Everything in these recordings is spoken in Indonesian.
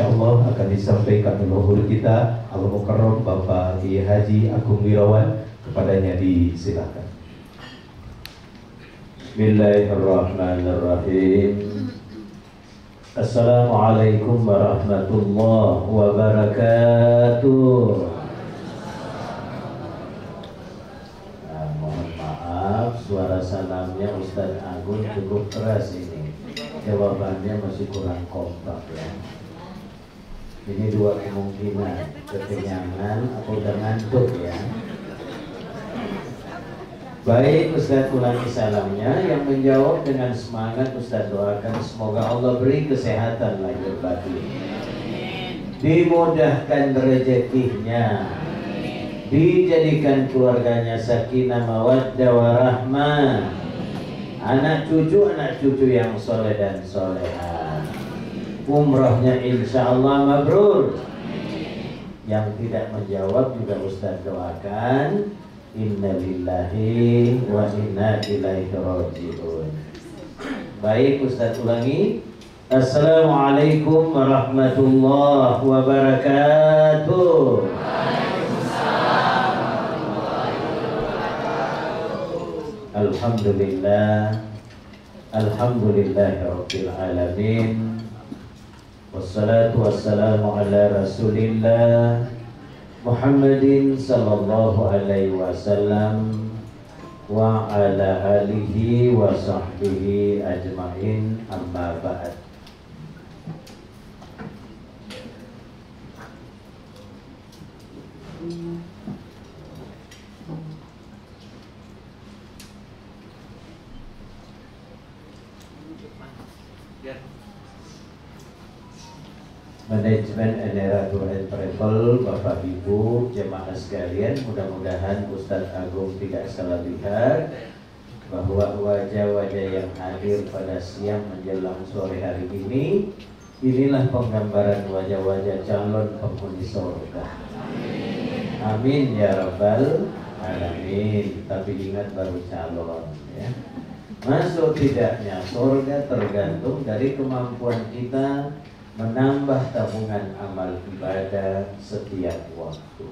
insyaallah akan disampaikan leluhur kita Al-Mukarram Bapak Kiai Haji Agung Wirawan. Kepadanya disilakan. Bismillahirrahmanirrahim. Assalamualaikum warahmatullahi wabarakatuh. Mohon maaf, suara salamnya Ustadz Agung cukup keras ini. Jawabannya masih kurang kompak ya. Ini dua kemungkinan, kekenyangan atau udah ngantuk ya. Baik, Ustadz ulangi salamnya. Yang menjawab dengan semangat Ustadz doakan semoga Allah beri kesehatan lahir batin, dimudahkan rezekinya, dijadikan keluarganya sakinah mawaddah warahmah, anak cucu yang soleh dan soleha, umrahnya insya Allah mabrur. Yang tidak menjawab juga Ustadz doakan inna lillahi wa inna ilaihi raji'un. Baik, Ustadz ulangi. Assalamualaikum warahmatullahi wabarakatuh. Alhamdulillah, alhamdulillahirabbil alamin. Wassalatu wassalamu ala Rasulillah Muhammadin sallallahu alaihi wasallam wa ala alihi wa sahbihi ajma'in, amma ba'd. Manajemen Enera Tour and Travel, Bapak Ibu jemaah sekalian, mudah-mudahan Ustadz Agung tidak salah lihat bahwa wajah-wajah yang hadir pada siang menjelang sore hari ini, inilah penggambaran wajah-wajah calon penghuni surga. Amin ya rabbal alamin. Tapi ingat baru calon ya. Masuk tidaknya surga tergantung dari kemampuan kita menambah tabungan amal ibadah setiap waktu.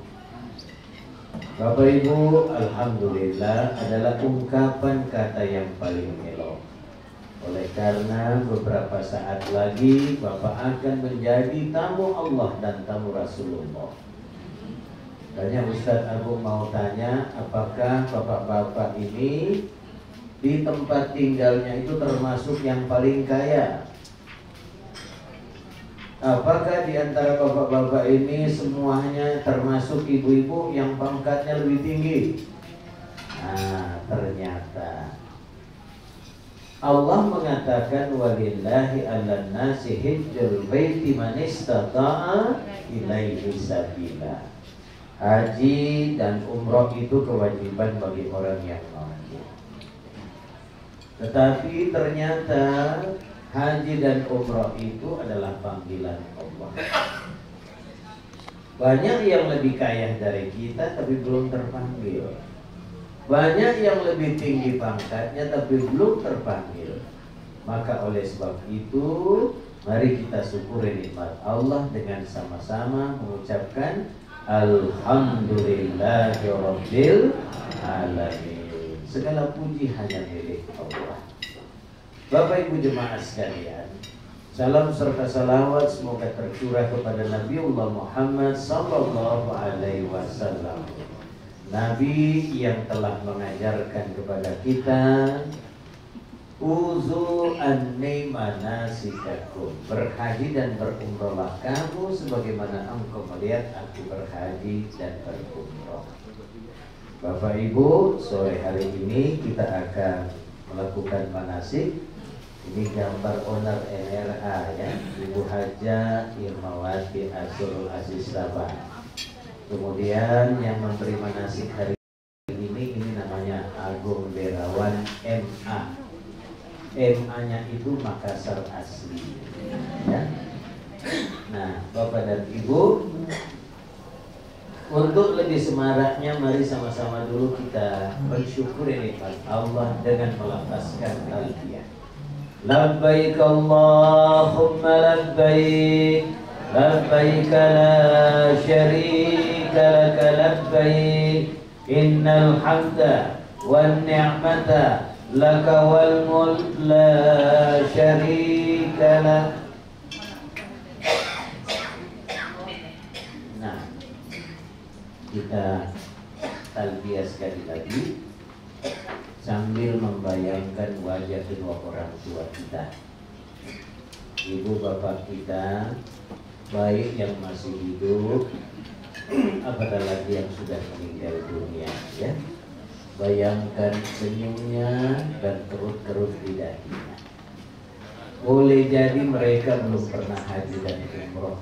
Bapak Ibu, alhamdulillah adalah ungkapan kata yang paling elok. Oleh karena beberapa saat lagi Bapak akan menjadi tamu Allah dan tamu Rasulullah. Tanya Ustadz Agung mau tanya, apakah bapak-bapak ini di tempat tinggalnya itu termasuk yang paling kaya? Apakah di antara bapak-bapak ini semuanya termasuk ibu-ibu yang pangkatnya lebih tinggi? Nah, ternyata Allah mengatakan walillahi 'alan nasi hajjul baiti man istata'a ilaihi sabila. Haji dan umroh itu kewajiban bagi orang yang mampu. Tetapi ternyata haji dan umroh itu adalah panggilan Allah. Banyak yang lebih kaya dari kita tapi belum terpanggil. Banyak yang lebih tinggi pangkatnya tapi belum terpanggil. Maka oleh sebab itu, mari kita syukuri nikmat Allah dengan sama-sama mengucapkan Alhamdulillahirabbil alamin. Segala puji hanya milik Allah. Bapak Ibu jemaah sekalian, salam serta salawat semoga tercurah kepada Nabiullah Muhammad sallallahu alaihi wasallam. Nabi yang telah mengajarkan kepada kita uzu anni manasikakum, berhaji dan berumrahlah kamu sebagaimana engkau melihat aku berhaji dan berumrah. Bapak Ibu, sore hari ini kita akan melakukan manasik. Ini gambar owner NRA ya, Ibu Haja Irmawati Azrul Aziz Sabah. Kemudian yang memberi manasik hari ini namanya Agung Berawan MA. MA-nya itu Makassar asli ya. Nah, Bapak dan Ibu, untuk lebih semaraknya mari sama-sama dulu kita bersyukur nikmat Allah dengan melafazkan talbiyah. Labbaik Allahumma labbaik labbaik la syarika laka labbaik innal hamda wan ni'mata laka wal mulk la syarika lak. Nah, kita talbiyah sekali lagi sambil membayangkan wajah kedua orang tua kita, ibu bapak kita, baik yang masih hidup apatah lagi yang sudah meninggal dunia, ya. Bayangkan senyumnya dan kerut-kerut lidahnya. Boleh jadi mereka belum pernah haji dan umroh,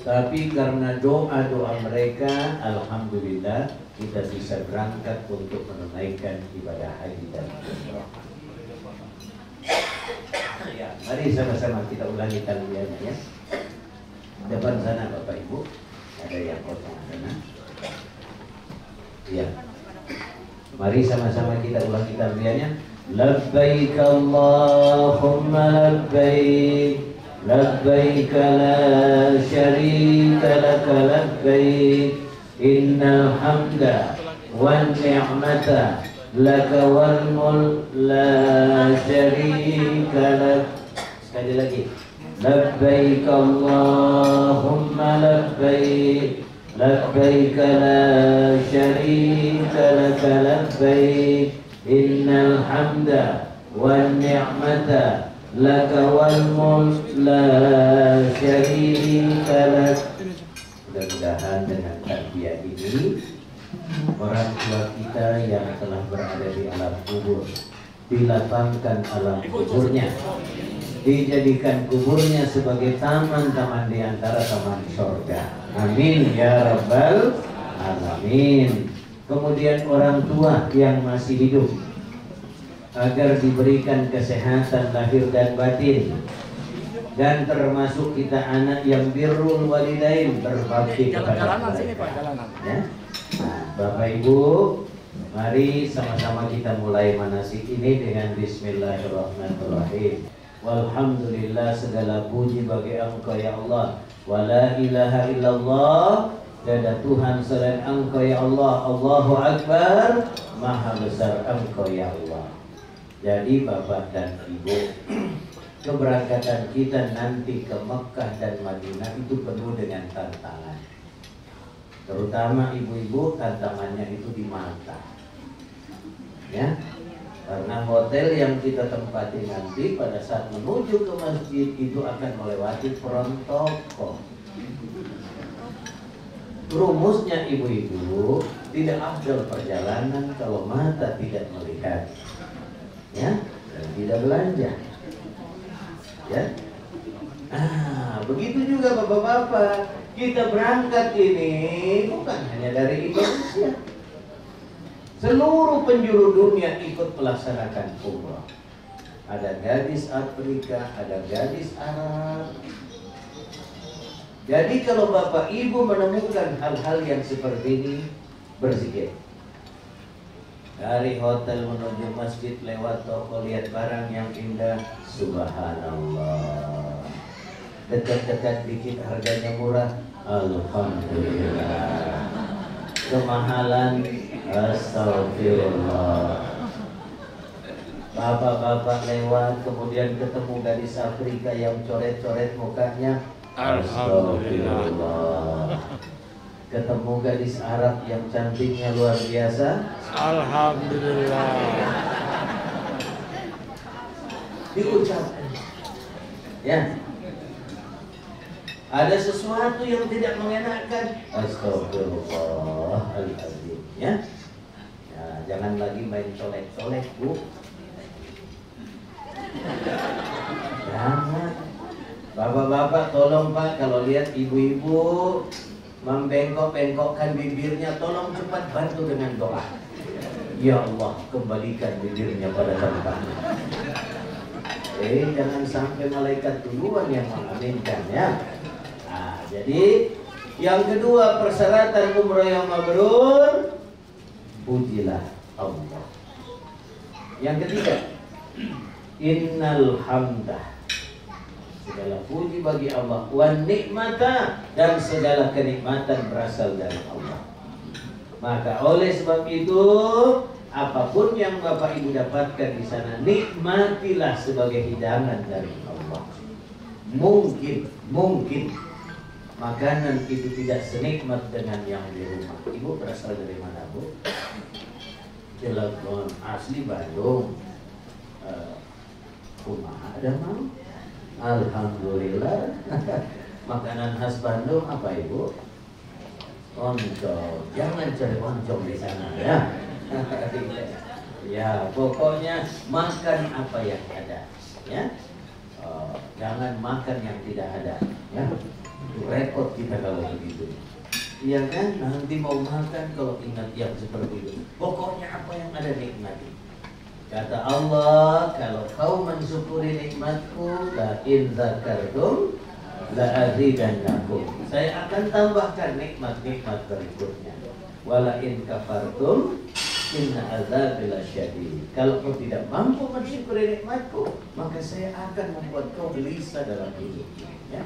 tapi karena doa-doa mereka, alhamdulillah kita bisa berangkat untuk menunaikan ibadah haji dan umroh. Ya, mari sama-sama kita ulangi talbiyahnya, ya. Depan sana Bapak Ibu, ada yang potong sana. Ya. Mari sama-sama kita ulangi talbiyahnya. Labbaik Allahumma labbaik, labbaik la syarika laka labbaik, innal hamda wan ni'mata laka wal mulk la syarika lak. Sekali lagi. Labbaik Allahumma labbaik, labbaik la syarika laka labbaik, innal hamda wan ni'mata laka wal mulk la syarika lak. Mudah-mudahan dengan talbiyah ini orang tua kita yang telah berada di alam kubur dilapangkan alam kuburnya, dijadikan kuburnya sebagai taman-taman di antara taman surga. Amin ya rabbal alamin. Kemudian orang tua yang masih hidup agar diberikan kesehatan lahir dan batin, dan termasuk kita anak yang birrul walidain, berbakti kepada mereka. Ya? Nah, Bapak Ibu, mari sama-sama kita mulai manasik ini dengan bismillahirrahmanirrahim. Walhamdulillah, segala puji bagi Engkau ya Allah. Wala ilaha illallah, tiada Tuhan selain Engkau ya Allah. Allahu Akbar, maha besar Engkau ya Allah. Jadi Bapak dan Ibu, keberangkatan kita nanti ke Mekah dan Madinah itu penuh dengan tantangan. Terutama ibu-ibu, tantangannya itu di mata, ya, karena hotel yang kita tempati nanti pada saat menuju ke masjid itu akan melewati protokol. Rumusnya ibu-ibu, tidak afdal perjalanan kalau mata tidak melihat, ya, dan tidak belanja, ya. Begitu juga bapak-bapak. Kita berangkat ini bukan hanya dari Indonesia. Seluruh penjuru dunia ikut melaksanakan umrah. Ada gadis Afrika, ada gadis Arab. Jadi kalau Bapak Ibu menemukan hal-hal yang seperti ini, berzikir. Dari hotel menuju masjid, lewat toko, lihat barang yang indah, subhanallah. Dekat-dekat dikit harganya murah, alhamdulillah. Kemahalan, astagfirullah. Bapak-bapak lewat kemudian ketemu gadis Afrika yang coret-coret mukanya, astagfirullah. Ketemu gadis Arab yang cantiknya luar biasa, alhamdulillah. Diucapkan, ya. Ada sesuatu yang tidak mengenakan, astagfirullahaladzim, ya. Ya, jangan lagi main colek-colek, Bu. Jangan. Bapak-bapak tolong Pak, kalau lihat ibu-ibu membengkok-bengkokkan bibirnya, tolong cepat bantu dengan doa. Ya Allah, kembalikan bibirnya pada tempatnya. Jangan sampai malaikat duluan yang mengaminkan, ya. Nah, jadi yang kedua, persyaratan umrah yang mabrur, pujilah Allah. Yang ketiga, innal hamdah, Segala puji bagi Allah. Wan nikmata, dan segala kenikmatan berasal dari Allah. Maka oleh sebab itu, apapun yang Bapak Ibu dapatkan di sana, nikmatilah sebagai hidangan dari Allah. Mungkin makanan itu tidak senikmat dengan yang di rumah. Ibu berasal dari mana, Bu? Cilegon, asli Bandung. Kumaha ada mau? Alhamdulillah. Makanan khas Bandung apa, Ibu? Oncom. Jangan cari oncom di sana ya. Ya, pokoknya makan apa yang ada, ya. Jangan makan yang tidak ada, ya. Repot kita kalau begitu. Iya kan? Nanti mau makan kalau ingat yang seperti itu. Pokoknya apa yang ada nikmati. Kata Allah, kalau kau mensyukuri nikmatku, la in zakartum la azidannakum. Saya akan tambahkan nikmat-nikmat berikutnya. Wala in kafartum inna azabi lasyadid. Kalau kau tidak mampu mensyukuri nikmatku, maka saya akan membuat kau gelisah dalam hidup. Ya.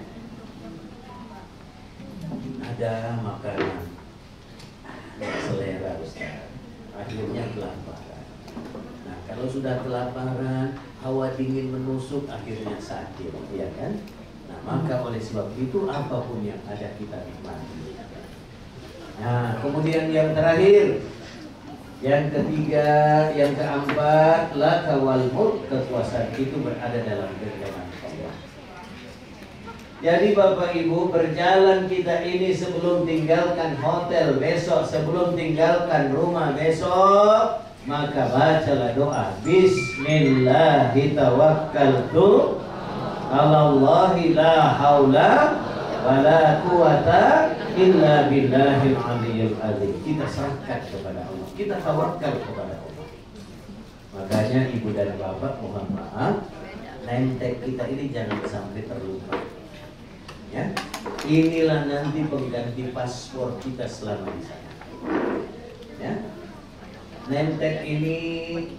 Ada makanan selera, Ustaz, akhirnya kelaparan. Nah, kalau sudah kelaparan, hawa dingin menusuk, akhirnya sakit, ya kan? Nah, maka oleh sebab itu apapun yang ada kita nikmati. Nah, kemudian yang terakhir, yang ketiga, yang keempat, laka wal mulk, kekuasaan itu berada dalam genggaman Allah. Jadi Bapak Ibu, berjalan kita ini sebelum tinggalkan hotel besok, sebelum tinggalkan rumah besok, maka bacalah doa Bismillahi tawakkaltu alallahi la haula wala quwata illa billahil aliyyil azim. Kita serahkan kepada Allah, kita tawakal kepada Allah. Makanya Ibu dan Bapak mohon maaf, nentek kita ini jangan sampai terlupa. Ya, inilah nanti pengganti paspor kita selama di sana. Ya, nentek ini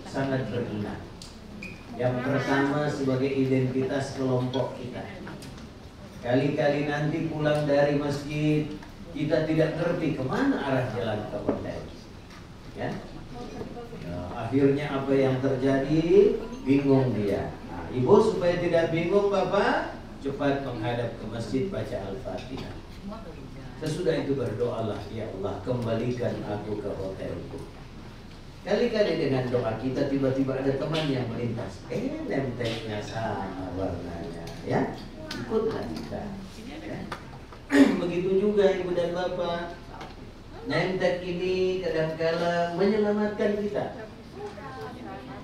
sangat berguna. Yang pertama sebagai identitas kelompok kita. Kali-kali nanti pulang dari masjid, kita tidak ngerti kemana arah jalan ke hotel. Ya, akhirnya apa yang terjadi? Bingung dia. Nah, Ibu supaya tidak bingung, Bapak, cepat menghadap ke masjid, baca Al-Fatihah. Sesudah itu berdoalah, ya Allah, kembalikan aku ke hotelku. Kali-kali dengan doa kita tiba-tiba ada teman yang melintas, nenteknya sama warnanya, ya, ikutlah kita. Ya. Begitu juga Ibu dan Bapak, nentek ini kadang-kala menyelamatkan kita.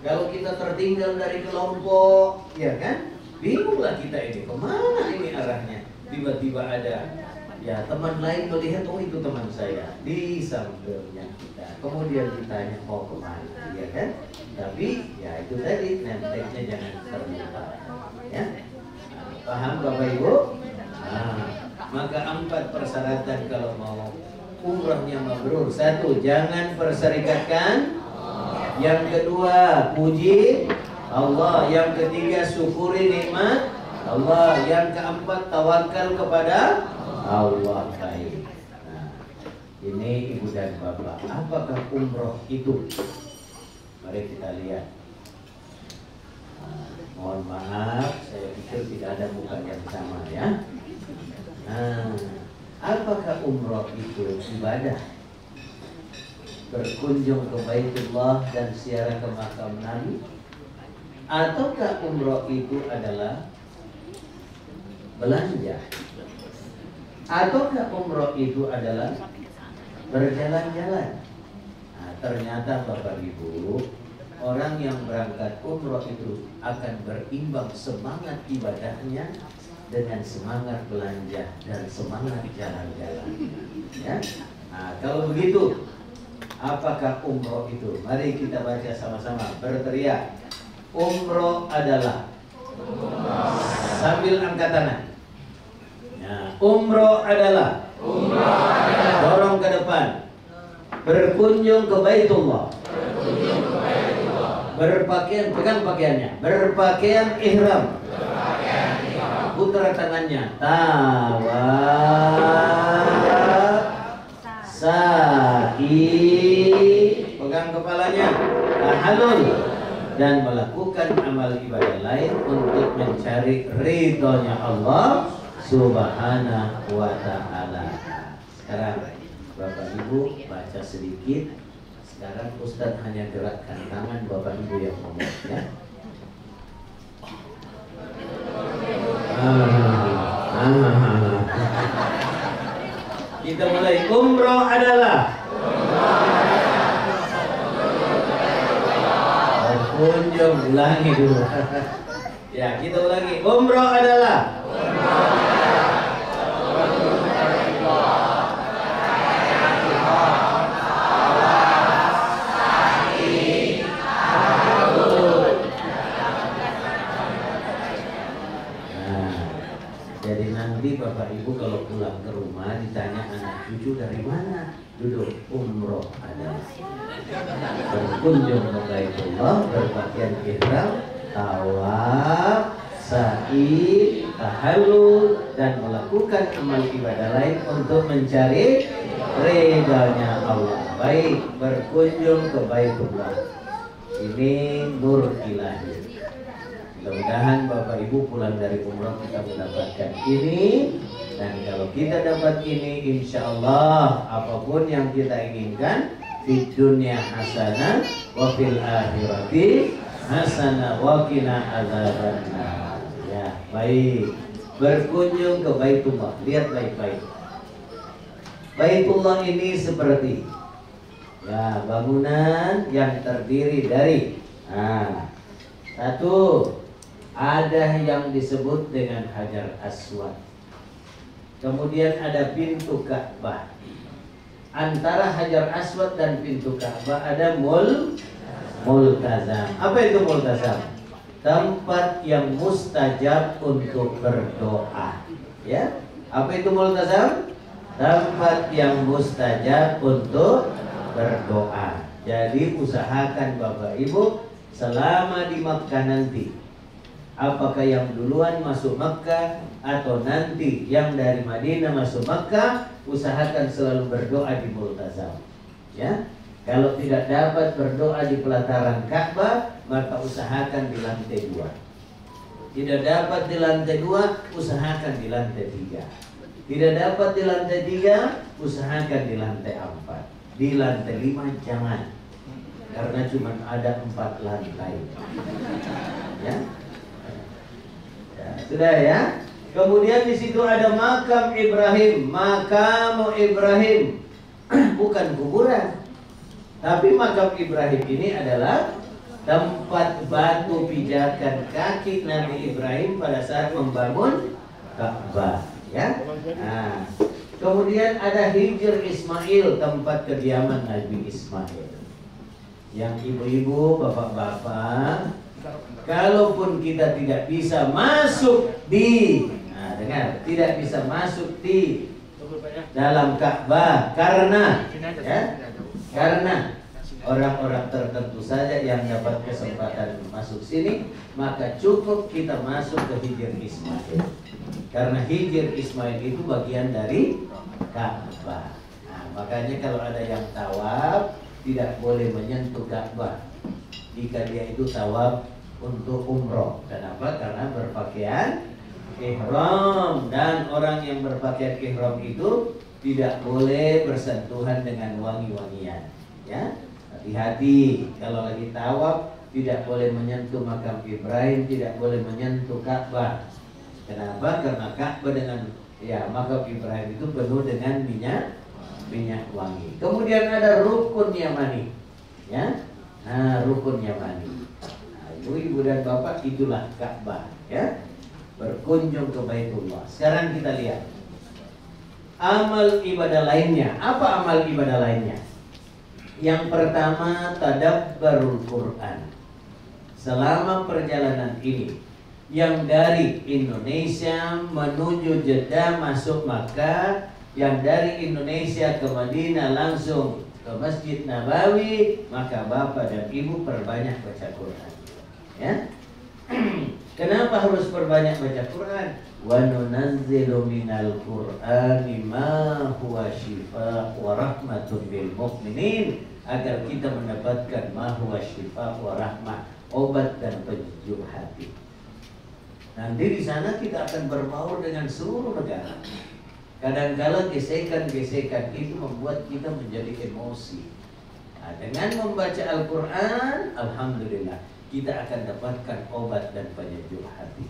Kalau kita tertinggal dari kelompok, ya kan? Bingunglah kita ini, kemana ini arahnya? Tiba-tiba ada, ya teman lain melihat, oh itu teman saya, disambilnya kita. Kemudian ditanya mau kemana, ya kan? Tapi ya itu tadi, nenteknya jangan terlupa, ya. Paham Bapak Ibu? Nah, maka 4 persyaratan kalau mau umrahnya mabrur. 1, jangan perserikatkan. Yang kedua, puji Allah. Yang ketiga, syukuri nikmat Allah. Yang keempat, tawakal kepada Allah. Baik. Nah, ini Ibu dan Bapak, apakah umroh itu? Mari kita lihat. Nah, mohon maaf, saya pikir tidak ada muka yang sama, ya. Nah, apakah umroh itu ibadah? Berkunjung ke Baitullah dan ziarah ke makam Nabi? Ataukah umroh itu adalah belanja? Ataukah umroh itu adalah berjalan-jalan? Nah, ternyata Bapak Ibu, orang yang berangkat umroh itu akan berimbang semangat ibadahnya dengan semangat belanja dan semangat jalan-jalan. Ya? Nah, kalau begitu, apakah umroh itu? Mari kita baca sama-sama, berteriak. Umroh adalah, sambil angkat tangan. Nah, umroh adalah, dorong ke depan, berkunjung ke Baitullah, berpakaian, pegang pakaiannya, berpakaian ihram, putra tangannya. Tawab. Sa'i. Pegang kepalanya. Tahallul. Dan melakukan amal ibadah lain untuk mencari ridhonya Allah Subhanahu wa ta'ala. Sekarang Bapak Ibu baca sedikit. Sekarang Ustadz hanya gerakkan tangan, Bapak Ibu yang ngomong ya. Kita mulai. Umroh adalah berkunjung. Ulangi dulu. Ya, kita ulangi. Umroh adalah Bapak Ibu kalau pulang ke rumah ditanya anak cucu dari mana, duduk umroh adalah berkunjung ke Baitullah, berpakaian ihram, tawaf, sa'i, tahallul, dan melakukan amal ibadah lain untuk mencari ridhanya Allah. Baik, berkunjung ke Baitullah ini nur ilahi. Mudah-mudahan Bapak Ibu pulang dari umrah kita mendapatkan ini. Dan kalau kita dapat ini, insya Allah apapun yang kita inginkan, di dunia hasanah wa fil akhirati hasanah wa qina adzabannar. Ya, baik. Berkunjung ke Baitullah. Lihat baik-baik. Baitullah ini seperti ya bangunan yang terdiri dari satu, ada yang disebut dengan Hajar Aswad. Kemudian ada pintu Ka'bah. Antara Hajar Aswad dan pintu Ka'bah ada multazam. Apa itu multazam? Tempat yang mustajab untuk berdoa. Ya, apa itu multazam? Tempat yang mustajab untuk berdoa. Jadi usahakan Bapak Ibu selama di Makkah nanti, apakah yang duluan masuk Makkah atau nanti yang dari Madinah masuk Makkah, usahakan selalu berdoa di multazam. Ya, kalau tidak dapat berdoa di pelataran Ka'bah, maka usahakan di lantai 2. Tidak dapat di lantai 2, usahakan di lantai 3. Tidak dapat di lantai 3, usahakan di lantai 4. Di lantai 5 jangan, karena cuma ada 4 lantai. Ya. Sudah ya. Kemudian di situ ada makam Ibrahim, makam Ibrahim, bukan kuburan, tapi makam Ibrahim ini adalah tempat batu pijakan kaki Nabi Ibrahim pada saat membangun Ka'bah. Ya. Nah, kemudian ada Hijr Ismail, tempat kediaman Nabi Ismail. Yang ibu-ibu, bapak-bapak, kalaupun kita tidak bisa masuk di, dengar, tidak bisa masuk di dalam Ka'bah karena orang-orang tertentu saja yang dapat kesempatan masuk sini, maka cukup kita masuk ke Hijr Ismail. Karena Hijr Ismail itu bagian dari Ka'bah. Nah, makanya kalau ada yang tawaf tidak boleh menyentuh Ka'bah jika dia itu tawaf untuk umroh. Kenapa? Karena berpakaian ihram, dan orang yang berpakaian ihram itu tidak boleh bersentuhan dengan wangi-wangian. Ya, hati-hati kalau lagi tawaf, tidak boleh menyentuh makam Ibrahim, tidak boleh menyentuh Ka'bah. Kenapa? Karena Ka'bah dengan makam Ibrahim itu penuh dengan minyak wangi. Kemudian ada rukun Yamani. Ya, rukun Yamani. Ibu dan bapak, itulah Ka'bah. Ya, berkunjung ke Baitullah. Sekarang kita lihat amal ibadah lainnya. Apa amal ibadah lainnya? Yang pertama, tadabbarul Quran. Selama perjalanan ini, yang dari Indonesia menuju Jeddah masuk Makkah, yang dari Indonesia ke Madinah langsung ke Masjid Nabawi, maka bapak dan ibu perbanyak baca Quran. Ya. Kenapa harus perbanyak baca Quran? Wa nunazzilu minal Qur'ani ma huwa shifaa wa rahmatun lil mu'minin, agar kita mendapatkan ma huwa shifaa wa rahmah, obat dan penyejuk hati. Nanti di sana kita akan berbaur dengan seluruh negara. Kadang-kala gesekan-gesekan itu membuat kita menjadi emosi. Nah, dengan membaca Al-Quran, alhamdulillah, kita akan dapatkan obat dan penyejuk hati.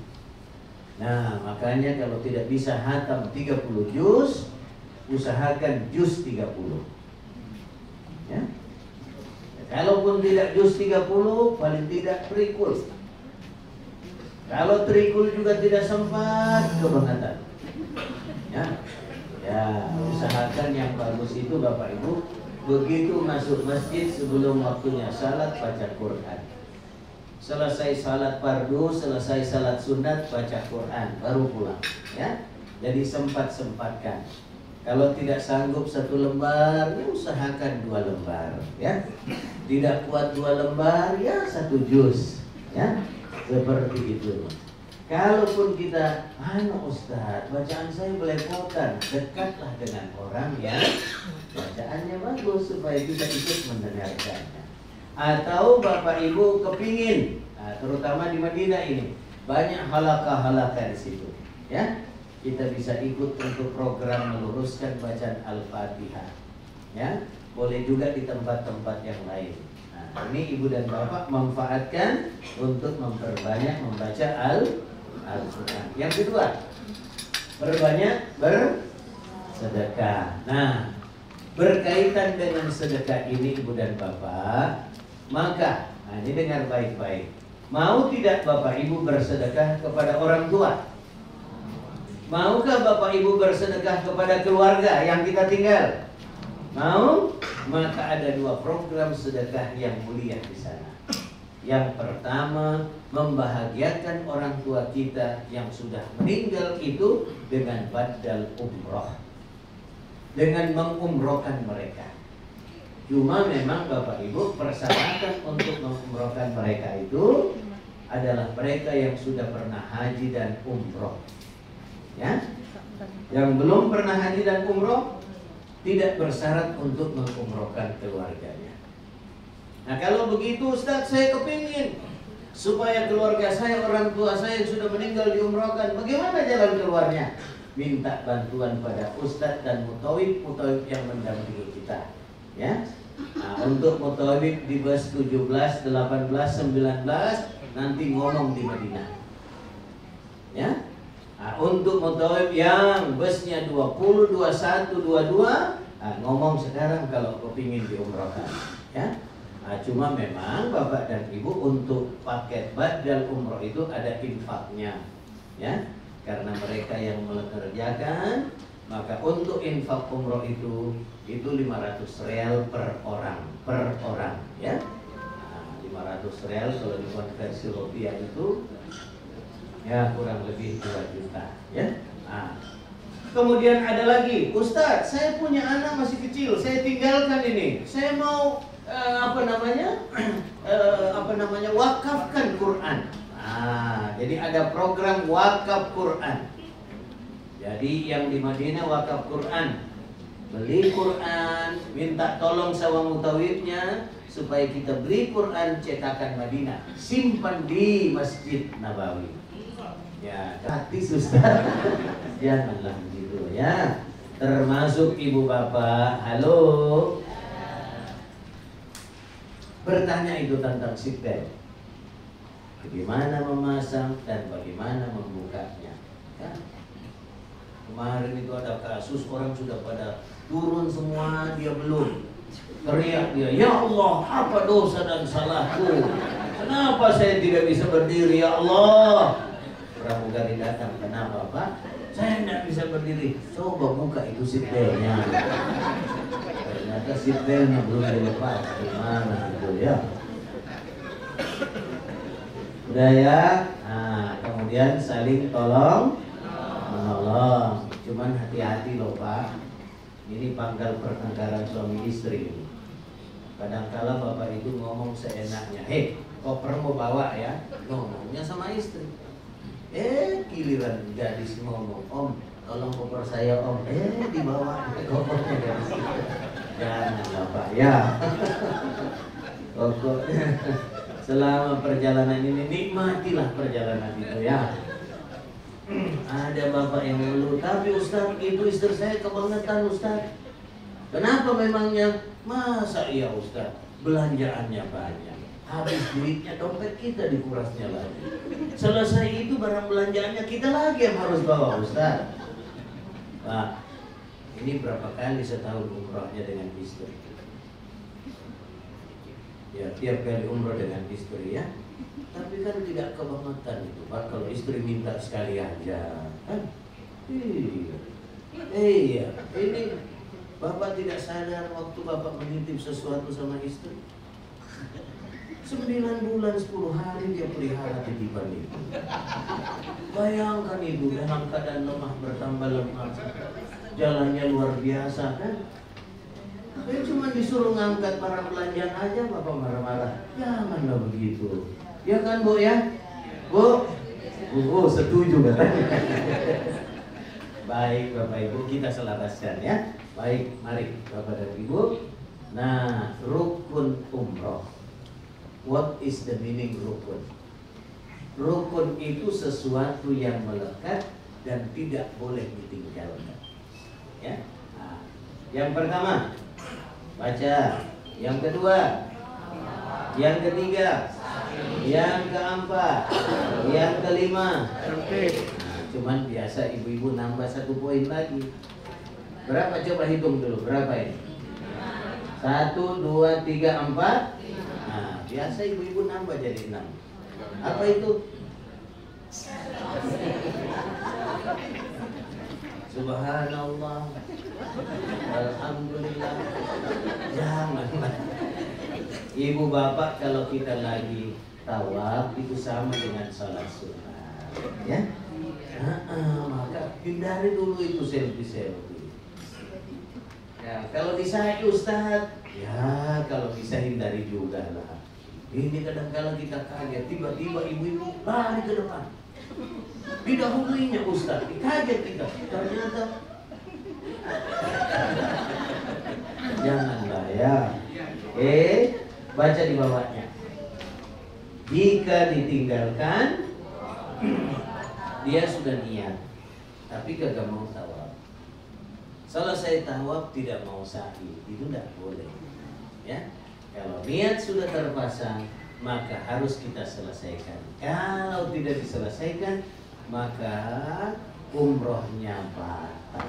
Nah, makanya kalau tidak bisa hatam 30 juz, usahakan juz 30. Ya. Kalaupun tidak juz 30, paling tidak trikul. Kalau trikul juga tidak sempat, kebangetan. Ya, usahakan yang bagus itu Bapak Ibu, begitu masuk masjid sebelum waktunya salat baca Quran. Selesai salat fardu, selesai salat sunat baca Quran, baru pulang. Ya, jadi sempat-sempatkan. Kalau tidak sanggup 1 lembar, ya usahakan 2 lembar. Ya, tidak kuat 2 lembar, ya 1 juz. Ya, seperti itu. Kalaupun kita, Ustaz, bacaan saya belepotan, dekatlah dengan orang yang bacaannya bagus supaya kita ikut mendengarkannya. Atau Bapak Ibu kepingin, terutama di Madinah ini banyak halaqah-halaqah di situ, ya. Kita bisa ikut untuk program meluruskan bacaan Al-Fatihah, ya. Boleh juga di tempat-tempat yang lain. Nah, ini Ibu dan Bapak manfaatkan untuk memperbanyak membaca Al-Quran. Yang kedua, perbanyak bersedekah. Nah, berkaitan dengan sedekah ini Ibu dan Bapak, maka ini dengar baik-baik. Mau tidak Bapak Ibu bersedekah kepada orang tua? Maukah Bapak Ibu bersedekah kepada keluarga yang kita tinggal? Mau? Maka ada 2 program sedekah yang mulia di sana. Yang pertama, membahagiakan orang tua kita yang sudah meninggal itu dengan badal umroh, dengan mengumrohkan mereka. Cuma memang Bapak Ibu, persyaratan untuk mengumrohkan mereka itu adalah mereka yang sudah pernah haji dan umroh. Ya, yang belum pernah haji dan umroh tidak bersyarat untuk mengumrohkan keluarganya. Nah, kalau begitu Ustaz, saya kepingin supaya keluarga saya, orang tua saya yang sudah meninggal diumrohkan. Bagaimana jalan keluarnya? Minta bantuan pada Ustaz dan mutawib yang mendampingi kita. Ya. Nah, untuk mutawib di bus 17, 18, 19 nanti ngomong di Madinah. Ya. Nah, untuk mutawib yang busnya 20, 21, 22, ngomong sekarang kalau kepingin diumrohkan. Ya. Nah, cuma memang Bapak dan Ibu untuk paket badal umroh itu ada infaknya, ya, karena mereka yang mengerjakan, maka untuk infak umroh itu 500 real per orang, ya. Nah, 500 real kalau dikonversi rupiah itu ya kurang lebih 2 juta, ya. Nah, kemudian ada lagi, Ustadz, saya punya anak masih kecil, saya tinggalkan ini, saya mau wakafkan Quran. Nah, jadi ada program wakaf Quran. Jadi yang di Madinah wakaf Quran, beli Quran, minta tolong sama mutawibnya supaya kita beli Quran cetakan Madinah, simpan di Masjid Nabawi. Ya, hati Ustaz. Janganlah begitu ya. Termasuk ibu bapak, halo. Bertanya itu tentang sipel, bagaimana memasang dan bagaimana membukanya. Ya. Kemarin itu ada kasus orang sudah pada turun semua, dia belum. Teriak dia, ya Allah, apa dosa dan salahku? Kenapa saya tidak bisa berdiri, ya Allah? Pramugari datang, kenapa Pak? Saya tidak bisa berdiri. Coba buka itu sipelnya. Ternyata sipelnya belum dilepas. Gimana itu ya? Udah ya. Nah, kemudian saling tolong menolong. Cuman hati-hati loh Pak. Ini pangkal pertengkaran suami istri. Kadang-kala bapak itu ngomong seenaknya. Hei, koper mau bawa ya? Ngomongnya sama istri. Giliran gadis ngomong, "Om, tolong koper saya Om." Dibawa kopernya gadis itu. Jangan Pak ya. Pokoknya selama perjalanan ini nikmatilah perjalanan itu ya. Ada bapak yang ngeluh, "Tapi Ustaz, itu istri saya kebangetan Ustaz." Kenapa memangnya? Masa iya Ustaz, belanjaannya banyak, habis duitnya dompet kita dikurasnya lagi. Selesai itu barang belanjaannya kita lagi yang harus bawa Ustaz. Pak, ini berapa kali setahun umrohnya dengan istri? Ya tiap kali umroh dengan istri ya. Tapi kan tidak kebangetan itu Pak, kalau istri minta sekali aja kan? Iya, ini Bapak tidak sadar waktu Bapak menitip sesuatu sama istri 9 bulan 10 hari dia pelihara titipan itu. Bayangkan ibu dalam keadaan lemah bertambah lemah, jalannya luar biasa kan? Dia cuma disuruh ngangkat barang belanjaan aja Bapak marah-marah. Janganlah begitu. Ya kan Bu ya? Bu? Bu setuju katanya. Baik Bapak Ibu, kita selaraskan ya. Baik, mari Bapak dan Ibu. Nah, rukun umroh. What is the meaning rukun? Rukun itu sesuatu yang melekat dan tidak boleh ditinggalkan. Ya. Nah, yang pertama baca, yang kedua, yang ketiga, yang keempat, yang kelima. Nah, cuman biasa ibu-ibu nambah 1 poin lagi. Berapa coba hitung dulu, berapa ini? 1, 2, 3, 4. Nah, biasa ibu-ibu nambah jadi 6. Apa itu? Subhanallah, alhamdulillah. Janganlah ibu bapak, kalau kita lagi tawaf itu sama dengan salat sunnah ya. Maka hindari dulu itu selfie. Ya, kalau bisa Ustaz, ya kalau bisa hindari juga lah. Ini kadang-kadang kita kaget, tiba-tiba ibu-ibu lari ke depan. Didahulinya Ustaz, kaget kita. Ternyata janganlah ya. Baca di bawahnya. Jika ditinggalkan, dia sudah niat, tapi kagak mau tawaf. Selesai tawaf tidak mau sa'i, itu tidak boleh. Ya, kalau niat sudah terpasang, maka harus kita selesaikan. Kalau tidak diselesaikan, maka umrohnya batal.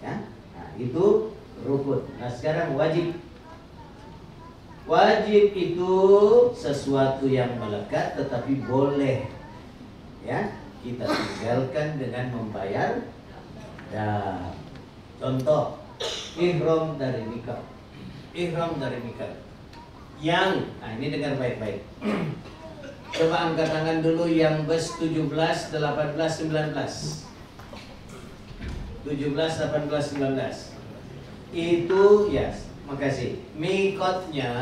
Ya, nah itu rukun. Nah sekarang wajib. Wajib itu sesuatu yang melekat tetapi boleh ya kita tinggalkan dengan membayar. Ya, contoh ihram dari nikah. Ihram dari nikah. Yang, nah ini dengar baik-baik. Coba angkat tangan dulu yang bes 17, 18, 19. 17, 18, 19. Itu ya. Makasih. Mikotnya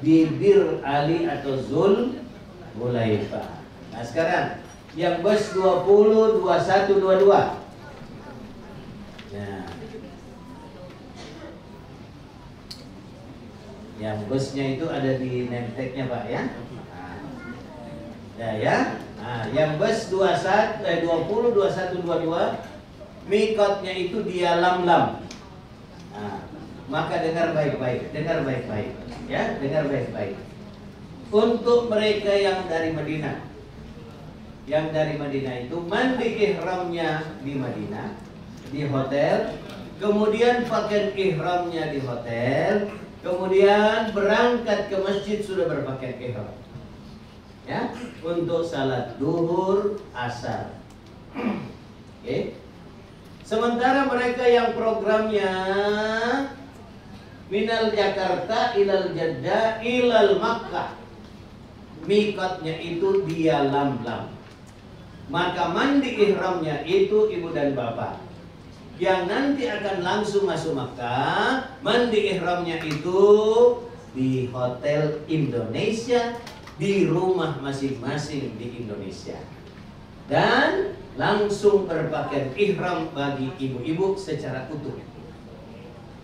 bibir Ali atau Zul Hulaifah. Nah sekarang yang bus 20, 21, 22. Nah, yang busnya itu ada di name tag-nya Pak ya. Nah, ya. Nah, yang bus 20, 21, 22. Mikotnya itu dia lam-lam. Nah, maka dengar baik-baik, ya, dengar baik-baik. Untuk mereka yang dari Madinah, itu mandi ihramnya di Madinah, di hotel, kemudian pakaian ihramnya di hotel, kemudian berangkat ke masjid sudah berpakaian ihram, ya, untuk salat duhur, asar. Oke. Sementara mereka yang programnya minal Jakarta ilal Jeddah ilal Makkah, mikotnya itu dia lam-lam, maka mandi ihramnya itu ibu dan bapak. Yang nanti akan langsung masuk Makkah, mandi ihramnya itu di hotel Indonesia, di rumah masing-masing di Indonesia. Dan langsung berpakaian ihram bagi ibu-ibu secara utuh.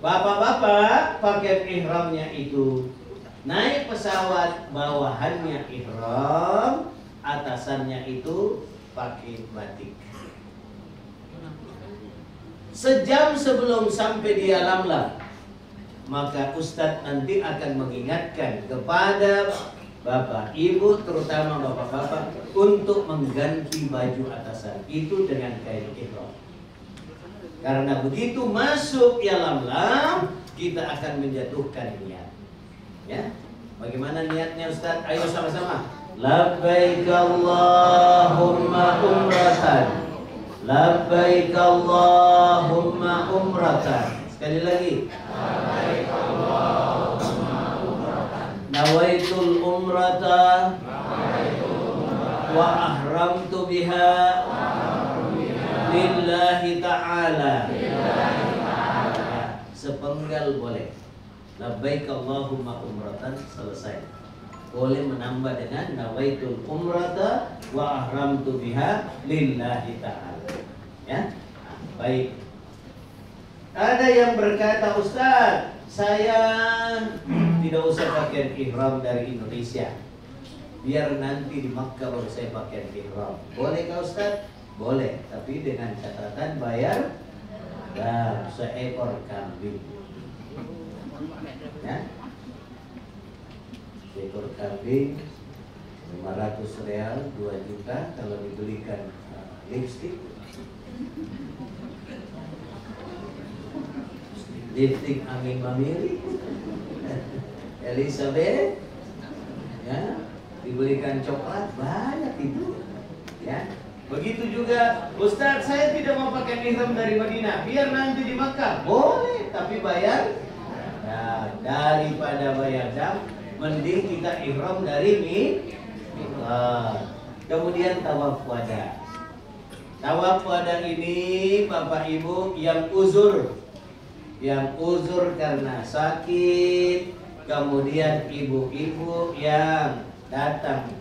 Bapak-bapak, pakaian ihramnya itu naik pesawat, bawahannya ihram, atasannya itu pakai batik. Sejam sebelum sampai di Alamlam, maka Ustadz nanti akan mengingatkan kepada Bapak Ibu, terutama bapak-bapak, untuk mengganti baju atasan itu dengan kain ihram. Karena begitu masuk Alamlam, kita akan menjatuhkan niat. Ya, bagaimana niatnya Ustadz? Ayo sama-sama. Labbaik Allahumma umratan. Labbaik Allahumma umratan. Sekali lagi. Labbaik Allahumma umratan. Nawaitul umrata wa ahramtu biha lillahi ta'ala. Sepenggal boleh. Labbaik Allahumma umratan, selesai. Boleh menambah dengan nawaitul umrata wa ahramtu biha lillahi ta'ala. Ya, baik. Ada yang berkata, Ustaz, saya tidak usah pakai ihram dari Indonesia. Biar nanti di Makkah baru saya pakai ihram. Bolehkah Ustaz? Boleh, tapi dengan catatan bayar dan seekor kambing. Ya, seekor kambing 500 real, 2 juta kalau dibelikan lipstick. Lipstick Amin Mamiri, Elizabeth, ya, dibelikan coklat banyak itu, ya. Begitu juga, Ustaz, saya tidak mau pakai ihram dari Madinah, biar nanti di Makkah. Boleh, tapi bayar. Ya, daripada bayar dam, mending kita ihram dari kemudian tawaf wada. Tawaf wada ini Bapak Ibu yang uzur karena sakit, kemudian ibu-ibu yang datang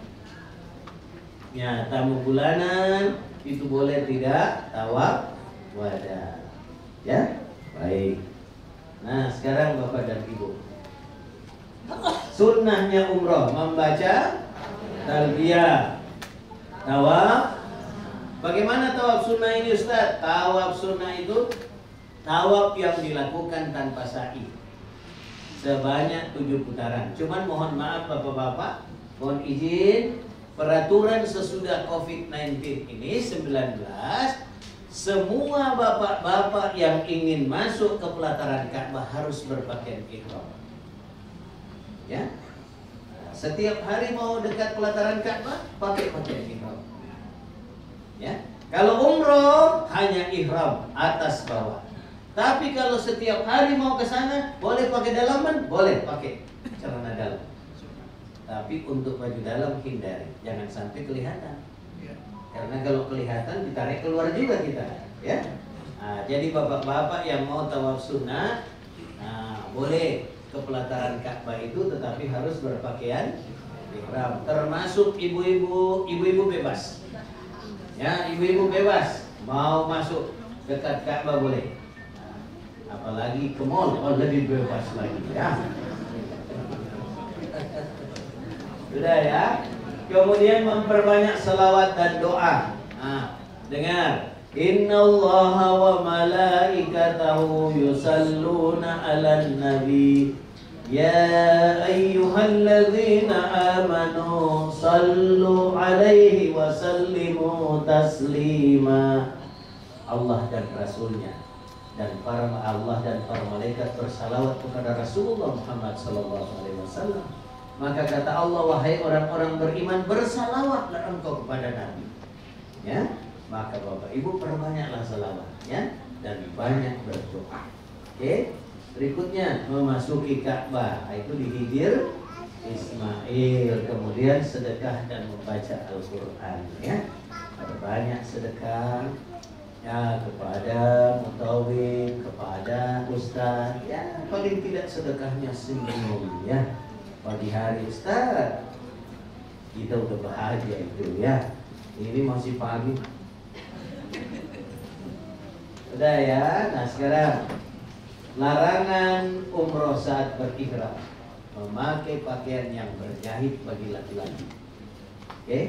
ya tamu bulanan, itu boleh tidak tawaf wada. Ya, baik. Nah, sekarang Bapak dan Ibu, sunnahnya umroh membaca talbiyah, tawaf. Bagaimana tawaf sunnah ini Ustaz? Tawaf sunnah itu tawaf yang dilakukan tanpa sa'i sebanyak 7 putaran. Cuman mohon maaf bapak-bapak, mohon izin, peraturan sesudah COVID-19 ini 19, semua bapak-bapak yang ingin masuk ke pelataran Ka'bah harus berpakaian ihram. Ya, setiap hari mau dekat pelataran Ka'bah pakai pakaian ihram. Ya, kalau umroh hanya ihram atas bawah. Tapi kalau setiap hari mau ke sana, boleh pakai dalaman, boleh pakai celana dalam. Tapi untuk baju dalam hindari, jangan sampai kelihatan. Karena kalau kelihatan ditarik keluar juga kita, ya. Nah, jadi bapak-bapak yang mau tawaf sunnah, boleh ke pelataran Ka'bah itu, tetapi harus berpakaian ihram. Termasuk ibu-ibu bebas. Ya, ibu-ibu bebas mau masuk dekat Ka'bah boleh. Apalagi ke mall, lebih bebas lagi, ya. Sudah ya. Kemudian memperbanyak selawat dan doa. Dengar. Innallaha wa malaikatahu yusalluna 'alan nabi. Ya ayyuhalladzina amanu sallu 'alaihi wa sallimu taslima. Allah dan Rasulnya dan para Allah dan para malaikat bersalawat kepada Rasulullah Muhammad SAW. Maka kata Allah, wahai orang-orang beriman, bersalawatlah engkau kepada Nabi. Ya, maka Bapak Ibu perbanyaklah salawat, ya, dan banyak berdoa. Oke, berikutnya memasuki Ka'bah, itu di Hijr Ismail, kemudian sedekah dan membaca Al-Quran, ya. Berbanyak sedekah, ya, kepada mutawif, kepada ustaz, ya, paling tidak sedekahnya senyum, ya. Pagi hari Ustaz, Kita udah bahagia itu ya. Ini masih pagi. Udah ya. Nah sekarang larangan umroh saat berihram, memakai pakaian yang berjahit bagi laki-laki. Oke?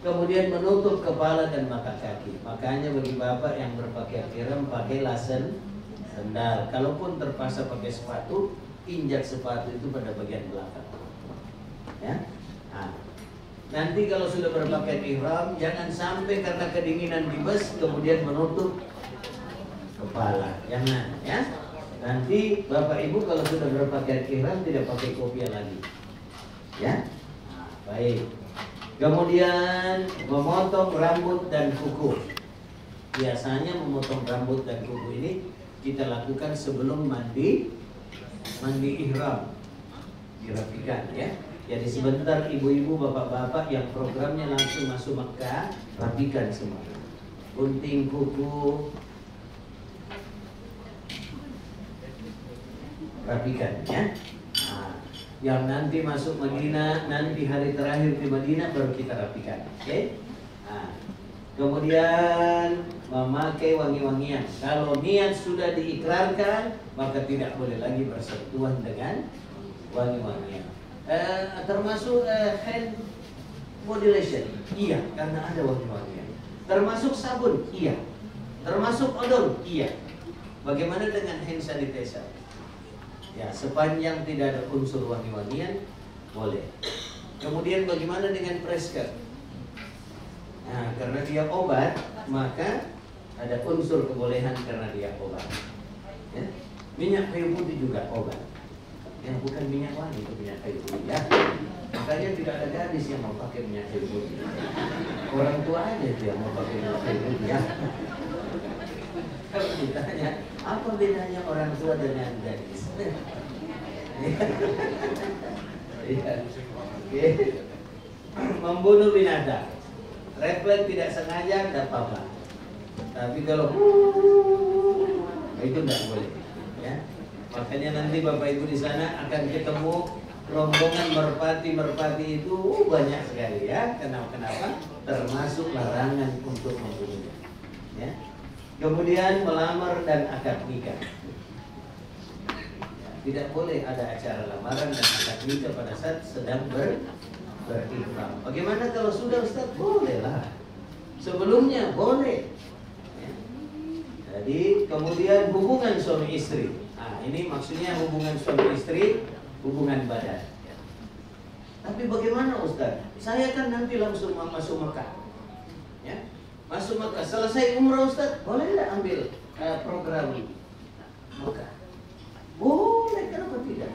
Kemudian menutup kepala dan mata kaki. Makanya bagi bapak yang berpakaian ihram pakailah sendal. Kalaupun terpaksa pakai sepatu, injak sepatu itu pada bagian belakang. Ya. Nah, nanti kalau sudah berpakaian ihram, jangan sampai karena kedinginan di bus kemudian menutup kepala. Jangan, ya. Nanti bapak ibu kalau sudah berpakaian ihram tidak pakai kopiah lagi. Ya. Nah, baik. Kemudian memotong rambut dan kuku. Biasanya memotong rambut dan kuku ini kita lakukan sebelum mandi ihram, dirapikan ya. Jadi sebentar ibu-ibu, bapak-bapak yang programnya langsung masuk Mekah, rapikan semua. Gunting kuku, rapikan ya. Nah, yang nanti masuk Madinah, nanti hari terakhir di Madinah baru kita rapikan. Oke? Nah, kemudian memakai wangi-wangian. Kalau niat sudah diikrarkan, maka tidak boleh lagi bersentuhan dengan wangi-wangian. Termasuk hand body lotion, iya, karena ada wangi-wangian. Termasuk sabun, iya. Termasuk odol, iya. Bagaimana dengan hand sanitizer? Ya, sepanjang tidak ada unsur wangi-wangian, boleh. Kemudian bagaimana dengan presker? Nah, karena dia obat, maka ada unsur kebolehan karena dia obat. Ya. Minyak kayu putih juga obat. Yang bukan minyak wangi, itu minyak kayu putih ya. Makanya tidak ada gadis yang mau pakai minyak kayu putih. Orang tua aja yang mau pakai minyak kayu putih ya. Kalau ditanya, apa bedanya orang tua dengan gadis? Membunuh binatang, refleks tidak sengaja tidak apa-apa. Tapi kalau itu tidak boleh. Ya. Makanya nanti bapak ibu di sana akan ketemu rombongan merpati itu banyak sekali ya. Kenapa? Termasuk larangan untuk membunuhnya. Ya. Kemudian melamar dan akad nikah. Tidak boleh ada acara lamaran dan akad nikah pada saat sedang berihram. Bagaimana kalau sudah Ustaz? Boleh lah. Sebelumnya boleh. Ya. Jadi kemudian hubungan suami istri. Nah, ini maksudnya hubungan suami istri, hubungan badan. Ya. Tapi bagaimana Ustaz? Saya kan nanti langsung masuk Mekah. Ya. Masuk Mekah, selesai umrah Ustaz, boleh tidak ambil program Mekah? Boleh, kenapa tidak?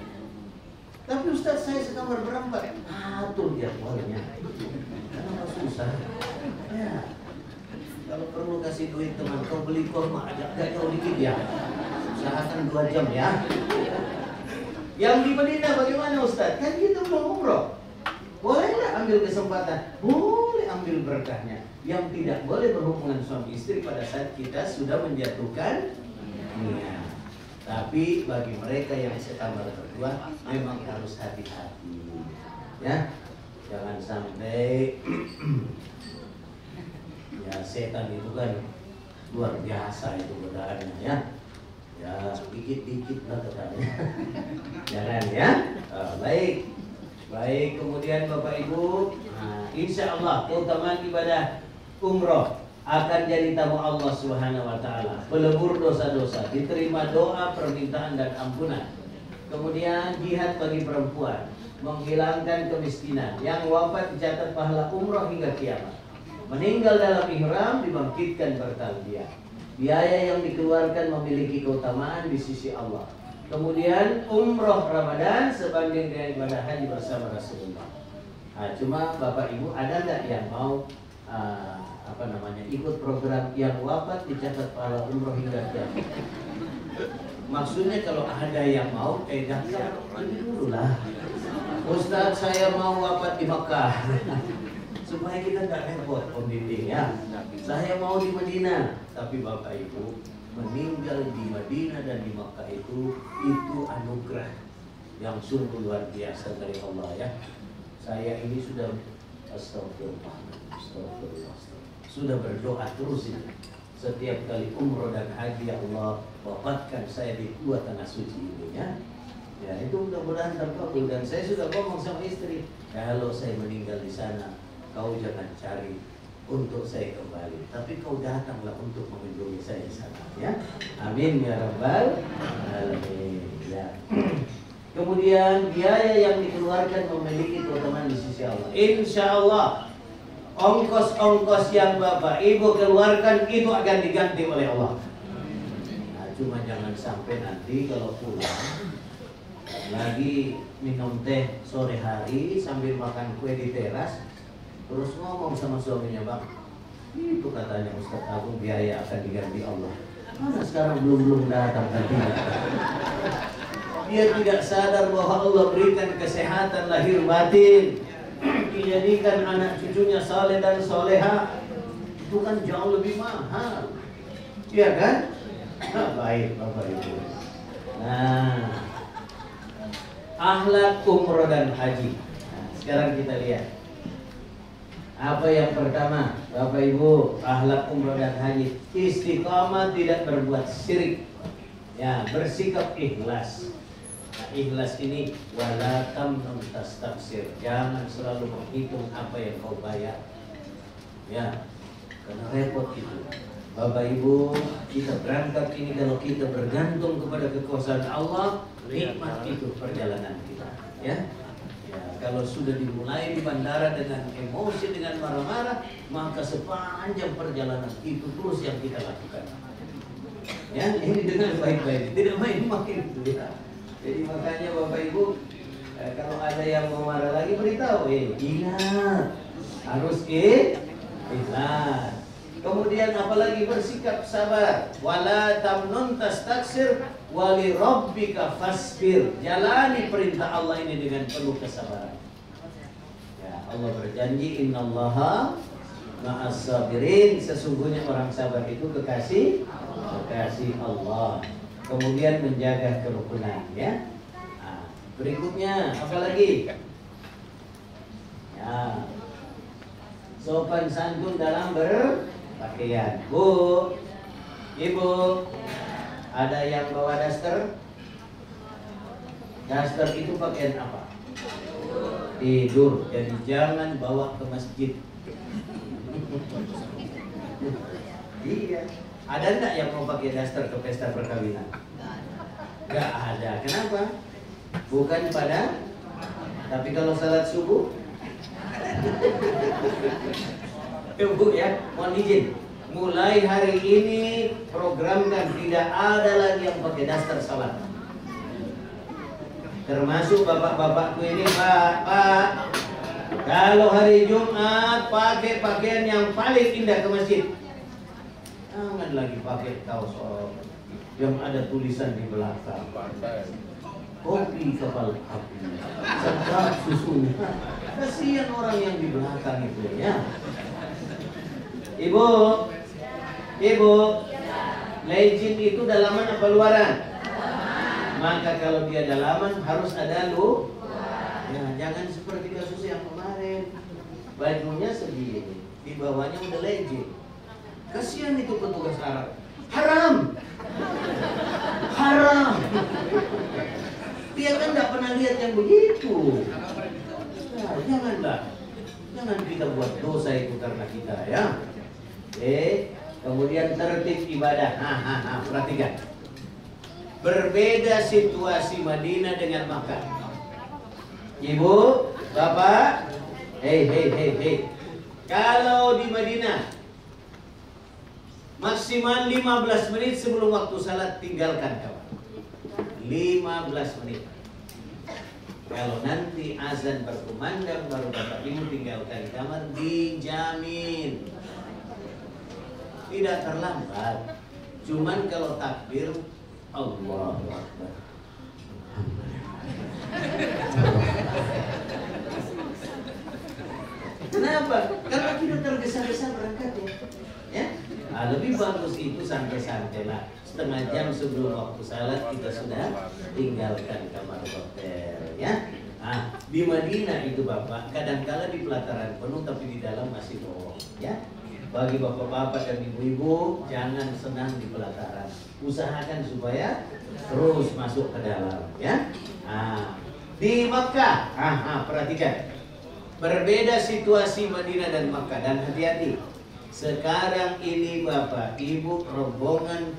Tapi Ustaz saya sekamar berempat. Atur dia bolehnya. Kenapa susah? Ya. Kalau perlu kasih duit teman, kau beli kurma agak jauh dikit ya. Usahakan 2 jam ya. Yang di Madinah bagaimana Ustaz? Kan kita mau umrah. Boleh nggak ambil kesempatan? Boleh ambil berkahnya. Yang tidak boleh berhubungan suami istri pada saat kita sudah menjatuhkan niat. Tapi bagi mereka yang sekamar berdua memang harus hati-hati, ya, jangan sampai ya setan itu kan luar biasa itu godaannya ya, ya dikit-dikit lah katanya, jangan ya. Baik, kemudian bapak ibu, nah, insya Allah keutamaan ibadah umroh akan jadi tamu Allah Subhanahu wa taala, pelebur dosa-dosa, diterima doa, permintaan dan ampunan. Kemudian jihad bagi perempuan, menghilangkan kemiskinan, yang wafat dicatat pahala umroh hingga kiamat. Meninggal dalam ihram dibangkitkan bertalbiyah. Biaya yang dikeluarkan memiliki keutamaan di sisi Allah. Kemudian umroh Ramadan sebanding dengan ibadah haji bersama Rasulullah. Nah, cuma bapak ibu ada nggak yang mau ikut program yang wafat dicatat pahala umroh hingga kiamat? Maksudnya kalau ada yang mau daftar dulu lah. Ustaz saya mau wafat di Mekah. Supaya kita nggak repot pembimbing ya. Saya mau di Madinah, tapi bapak ibu meninggal di Madinah dan di Mekah itu anugerah yang sungguh luar biasa dari Allah ya. Saya ini sudah astagfirullah, sudah berdoa terus ini. Setiap kali umroh dan haji, ya Allah wafatkan saya di dua tanah suci ini ya. Ya itu mudah-mudahan terkabul. Dan saya sudah ngomong sama istri, kalau saya meninggal di sana, kau jangan cari untuk saya kembali, tapi kau datanglah untuk mengunjungi saya di sana ya. Amin ya rabbal alamin ya. Kemudian biaya yang dikeluarkan memiliki keutamaan di sisi Allah. Insya Allah ongkos-ongkos yang Bapak Ibu keluarkan itu akan diganti oleh Allah. Nah, cuma jangan sampai nanti kalau pulang lagi minum teh sore hari sambil makan kue di teras, terus ngomong sama suaminya, Bang, itu katanya Ustadz Agung biaya akan diganti Allah. Mana sekarang belum datang gantinya. Dia tidak sadar bahwa Allah berikan kesehatan lahir batin, dijadikan anak cucunya saleh dan soleha, itu kan jauh lebih mahal, iya kan? Nah, baik Bapak Ibu. Nah, akhlak umroh dan haji. Nah, sekarang kita lihat apa yang pertama, Bapak Ibu, akhlak umroh dan haji. Istiqamah, tidak berbuat syirik, ya, bersikap ikhlas. Nah, ikhlas ini wala tamnun tastaksir, jangan selalu menghitung apa yang kau bayar, ya, karena repot itu. Bapak Ibu, kita berangkat ini kalau kita bergantung kepada kekuasaan Allah, nikmat itu perjalanan kita, ya. Ya, kalau sudah dimulai di bandara dengan emosi, dengan marah-marah, maka sepanjang perjalanan itu terus yang kita lakukan. Ya, ini dengan baik-baik, tidak main-main itu ya. Jadi makanya Bapak Ibu, kalau ada yang mau marah lagi beritahu, ingat harus ikhlas. Kemudian apalagi bersikap sabar. Wala tamnun tastaksir wali rabbika fasbir. Jalani perintah Allah ini dengan penuh kesabaran. Ya, Allah berjanji innallaha ma'as sabirin. Sesungguhnya orang sabar itu kekasih Allah. Kemudian menjaga kerukunan ya. Nah, berikutnya apalagi? Ya, sopan santun dalam berpakaian. Bu, Ibu, ada yang bawa daster? Daster itu pakaian apa? Tidur. Jadi jangan bawa ke masjid. Iya. Ada enggak yang mau pakai daster ke pesta perkawinan? Enggak ada. Kenapa? Bukan pada. Tapi kalau salat subuh, Bu ya, mohon izin. Mulai hari ini programkan tidak ada lagi yang pakai daster salat. Termasuk bapak-bapakku ini, Pak. Kalau hari Jumat pakai pakaian yang paling indah ke masjid. Jangan lagi pakai kaos yang ada tulisan di belakang. Kopi kepala api, sedap susunya. Kasihan orang yang di belakang itu ya. Ibu, legend itu dalaman apa luaran? Maka kalau dia dalaman harus ada ya, jangan seperti kasus yang kemarin. Bajunya segini, di bawahnya udah legend. Kasihan itu petugas Arab. Haram. Dia kan nggak pernah lihat yang begitu. Nah, jangan kita buat dosa itu karena kita ya. Kemudian tertib ibadah. Perhatikan. Berbeda situasi Madinah dengan Makkah. Ibu, Bapak, hei. Kalau di Madinah maksimal 15 menit sebelum waktu salat tinggalkan kamar. 15 menit. Kalau nanti azan berkumandang baru Bapak Ibu tinggalkan kamar, dijamin tidak terlambat. Cuman kalau takbir Allahu Akbar. Kenapa? Karena kita tergesa-gesa berangkatnya. Ya? Nah, lebih bagus itu santai-santai lah. Setengah jam sebelum waktu salat kita sudah tinggalkan kamar hotel, ya. Nah, di Madinah itu Bapak, kadang-kala di pelataran penuh tapi di dalam masih lowong, ya. Bagi bapak-bapak dan ibu-ibu, jangan senang di pelataran. Usahakan supaya terus masuk ke dalam, ya. Nah, di Makkah, perhatikan. Berbeda situasi Madinah dan Makkah, dan hati-hati. Sekarang ini Bapak, Ibu, rombongan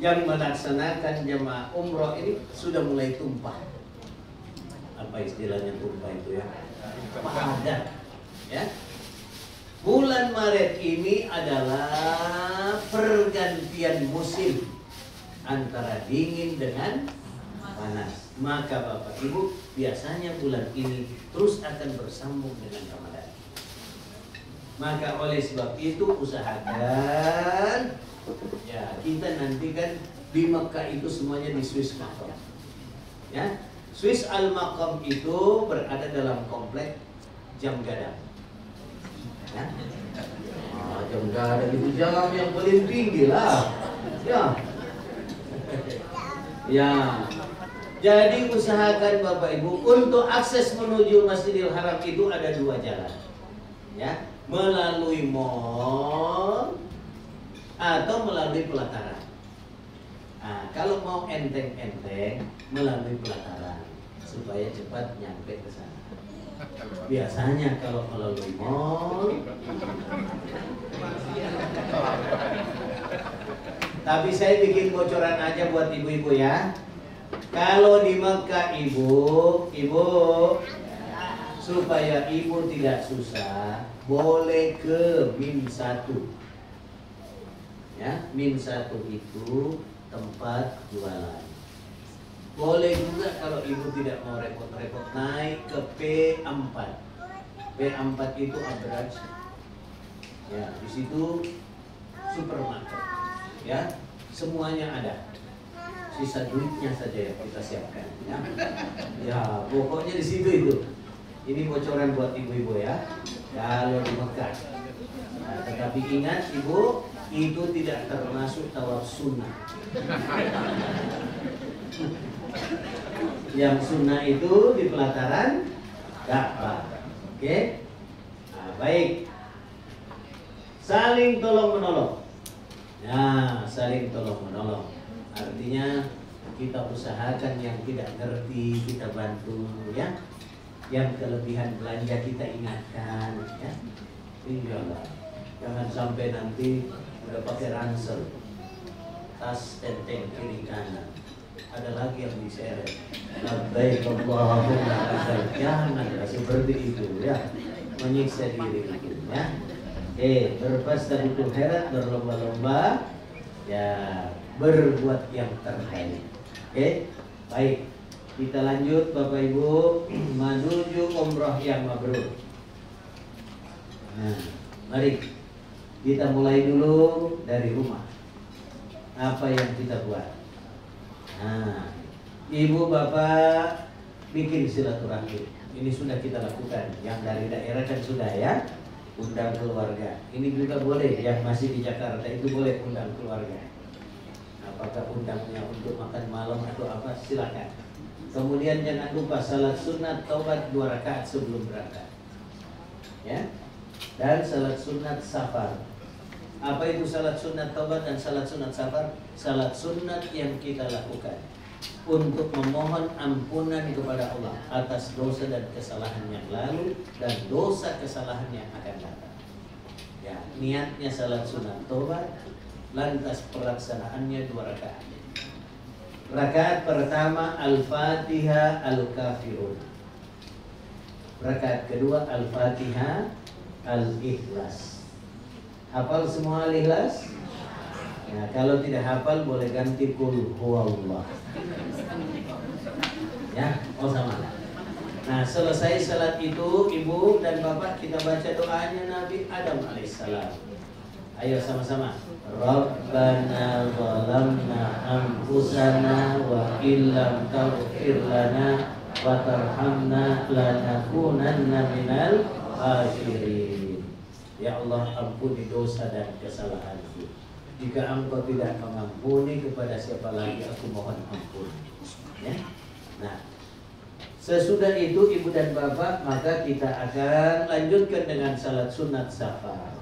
yang melaksanakan jemaah umroh ini sudah mulai tumpah. Apa istilahnya tumpah itu ya? Padat, ya. Bulan Maret ini adalah pergantian musim antara dingin dengan panas. Maka Bapak Ibu, biasanya bulan ini terus akan bersambung dengan Ramadan. Maka oleh sebab itu usahakan, ya, kita nanti kan di Mekah itu semuanya di Swiss Maqam, ya. Swiss Al Maqam itu berada dalam komplek Jam Gadang, ya. Jam Gadang itu jam yang paling tinggi lah, ya. Ya, jadi usahakan Bapak Ibu untuk akses menuju Masjidil Haram itu ada dua jalan, ya, melalui mall atau melalui pelataran. Nah, kalau mau enteng-enteng melalui pelataran supaya cepat nyampe ke sana. Biasanya kalau melalui mall, tapi saya bikin bocoran aja buat ibu-ibu ya. Kalau di Mekah ibu, supaya ibu tidak susah, boleh ke Min 1. Ya, Min 1 itu tempat jualan. Boleh juga kalau ibu tidak mau repot-repot naik ke P4. P4 itu average. Ya, di situ supermarket. Ya, semuanya ada. Sisa duitnya saja yang kita siapkan. Ya, pokoknya di situ itu. Ini bocoran buat ibu-ibu ya. Kalau di Mekah. Nah, tetapi ingat ibu, itu tidak termasuk tawaf sunnah. Yang sunnah itu di pelataran Ka'bah. Oke? Nah, baik. Saling tolong menolong. Nah, saling tolong menolong. Artinya kita usahakan yang tidak ngerti kita bantu, ya. Yang kelebihan belanja kita ingatkan, ya. Insyaallah. Jangan sampai nanti udah pakai ransel, tas tenteng kiri kanan, ada lagi yang diseret. Labbaik Allahumma labbaik. Jangan seperti itu, ya. Menyiksa diri itu, ya. Berpesta itu herat, berlomba-lomba, ya, berbuat yang terbaik. Baik. Kita lanjut Bapak Ibu menuju umroh yang mabrur. Nah, mari kita mulai dulu dari rumah. Apa yang kita buat? Nah, Ibu Bapak bikin silaturahmi. Ini sudah kita lakukan. Yang dari daerah kan sudah, ya. Undang keluarga. Ini juga boleh. Yang masih di Jakarta itu boleh undang keluarga. Apakah undangnya untuk makan malam atau apa, silakan. Kemudian jangan lupa salat sunat taubat 2 rakaat sebelum berangkat, ya. Dan salat sunat safar. Apa itu salat sunat taubat dan salat sunat safar? Salat sunat yang kita lakukan untuk memohon ampunan kepada Allah atas dosa dan kesalahan yang lalu dan dosa kesalahan yang akan datang. Ya, niatnya salat sunat taubat, lantas pelaksanaannya 2 rakaat. Rakaat pertama Al-Fatihah Al-Kafirun. Rakaat kedua Al-Fatihah Al-Ikhlas. Hafal semua Al-Ikhlas? Nah, kalau tidak hafal boleh ganti Qul Huwallah. Ya, sama. Nah, selesai salat itu Ibu dan Bapak kita baca doanya Nabi Adam alaihissalam. Ayo sama-sama. Rabbana zalamna anfusana wa illam taghfir lana wa tarhamna lanakunanna minal khasirin. Ya Allah, ampuni dosa dan kesalahanku. Jika Engkau tidak mengampuni, kepada siapa lagi aku mohon ampun. Ya. Nah, Sesudah itu ibu dan bapak, maka kita akan lanjutkan dengan salat sunat safar.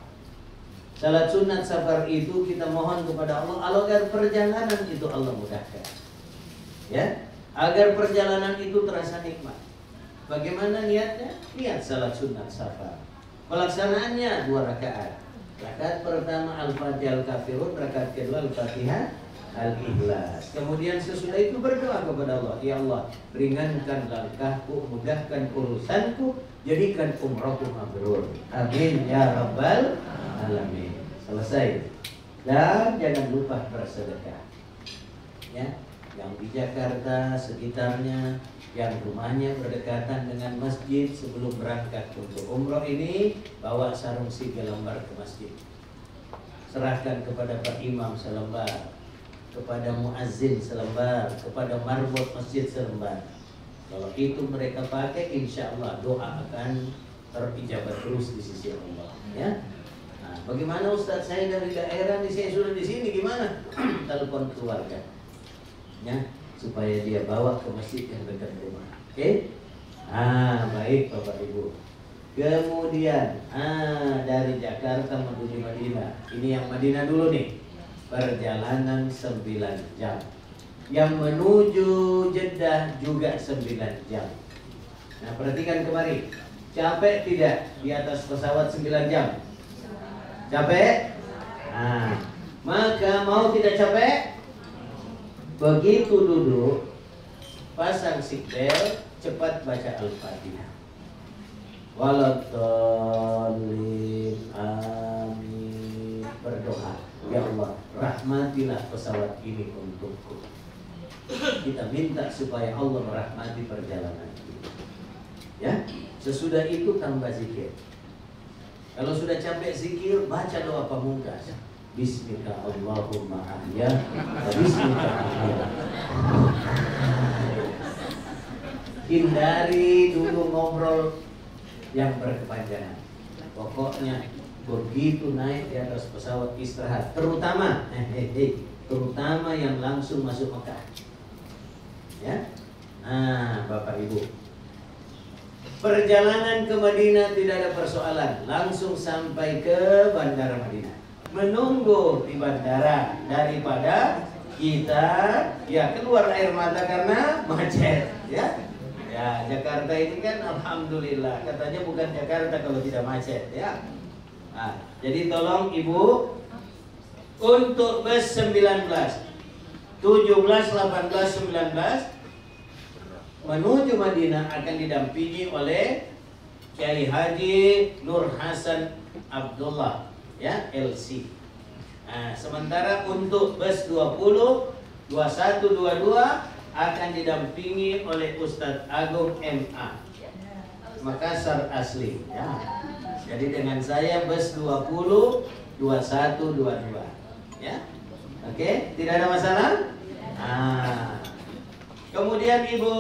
Salat sunat safar itu kita mohon kepada Allah agar perjalanan itu Allah mudahkan, ya, agar perjalanan itu terasa nikmat. Bagaimana niatnya? Niat salat sunat safar. Pelaksanaannya 2 rakaat. Rakaat pertama Al-Fatihah Al-Kafirun, rakaat kedua Al-Fatihah Al-Ikhlas. Kemudian sesudah itu berdoa kepada Allah, ya Allah, ringankan langkahku, mudahkan urusanku, jadikan umrohku mabrur. Amin ya rabbal alamin. Selesai. Dan jangan lupa bersedekah. Ya, yang di Jakarta sekitarnya, yang rumahnya berdekatan dengan masjid, sebelum berangkat untuk umroh ini, bawa sarung 3 lembar ke masjid. Serahkan kepada Pak Imam selembar, kepada muazzin selembar, kepada marbot masjid selembar. Kalau itu mereka pakai, insya Allah doa akan terijabah terus di sisi Allah. Ya. Nah, bagaimana Ustadz, saya dari daerah nih, saya sudah di sini, gimana? Telepon keluarga, ya, supaya dia bawa ke masjid yang dekat rumah. Oke? Baik Bapak Ibu. Kemudian dari Jakarta menuju Madinah. Ini yang Madinah dulu nih. Perjalanan 9 jam. Yang menuju Jeddah juga 9 jam. Nah, perhatikan kemarin. Capek tidak di atas pesawat 9 jam? Capek? Maka mau tidak capek? Begitu duduk, pasang seatbelt, cepat baca Al-Fatihah. Waladhdallin, amin. Berdoa, ya Allah, rahmatilah pesawat ini untukku. Kita minta supaya Allah merahmati perjalanan kita. Ya, sesudah itu tambah zikir. Kalau sudah capek zikir, baca doa pamungkas. Bismika Allahumma ahya wa bismika ahya. Hindari dulu ngobrol yang berkepanjangan. Pokoknya begitu naik di atas pesawat istirahat, terutama terutama yang langsung masuk Mekah. Ya. Bapak Ibu, perjalanan ke Madinah tidak ada persoalan, langsung sampai ke Bandara Madinah. Menunggu di bandara daripada kita keluar air mata karena macet, ya. Ya, Jakarta ini kan alhamdulillah katanya bukan Jakarta kalau tidak macet, ya. Jadi tolong Ibu, untuk bus 19, 17, 18, 19 menuju Madinah akan didampingi oleh Kiai Haji Nur Hasan Abdullah, ya, LC. Sementara untuk bus 20, 21, 22 akan didampingi oleh Ustadz Agung MA Makassar asli, ya. Jadi dengan saya bus 20, 21, 22, ya. Oke, tidak ada masalah? Kemudian Ibu,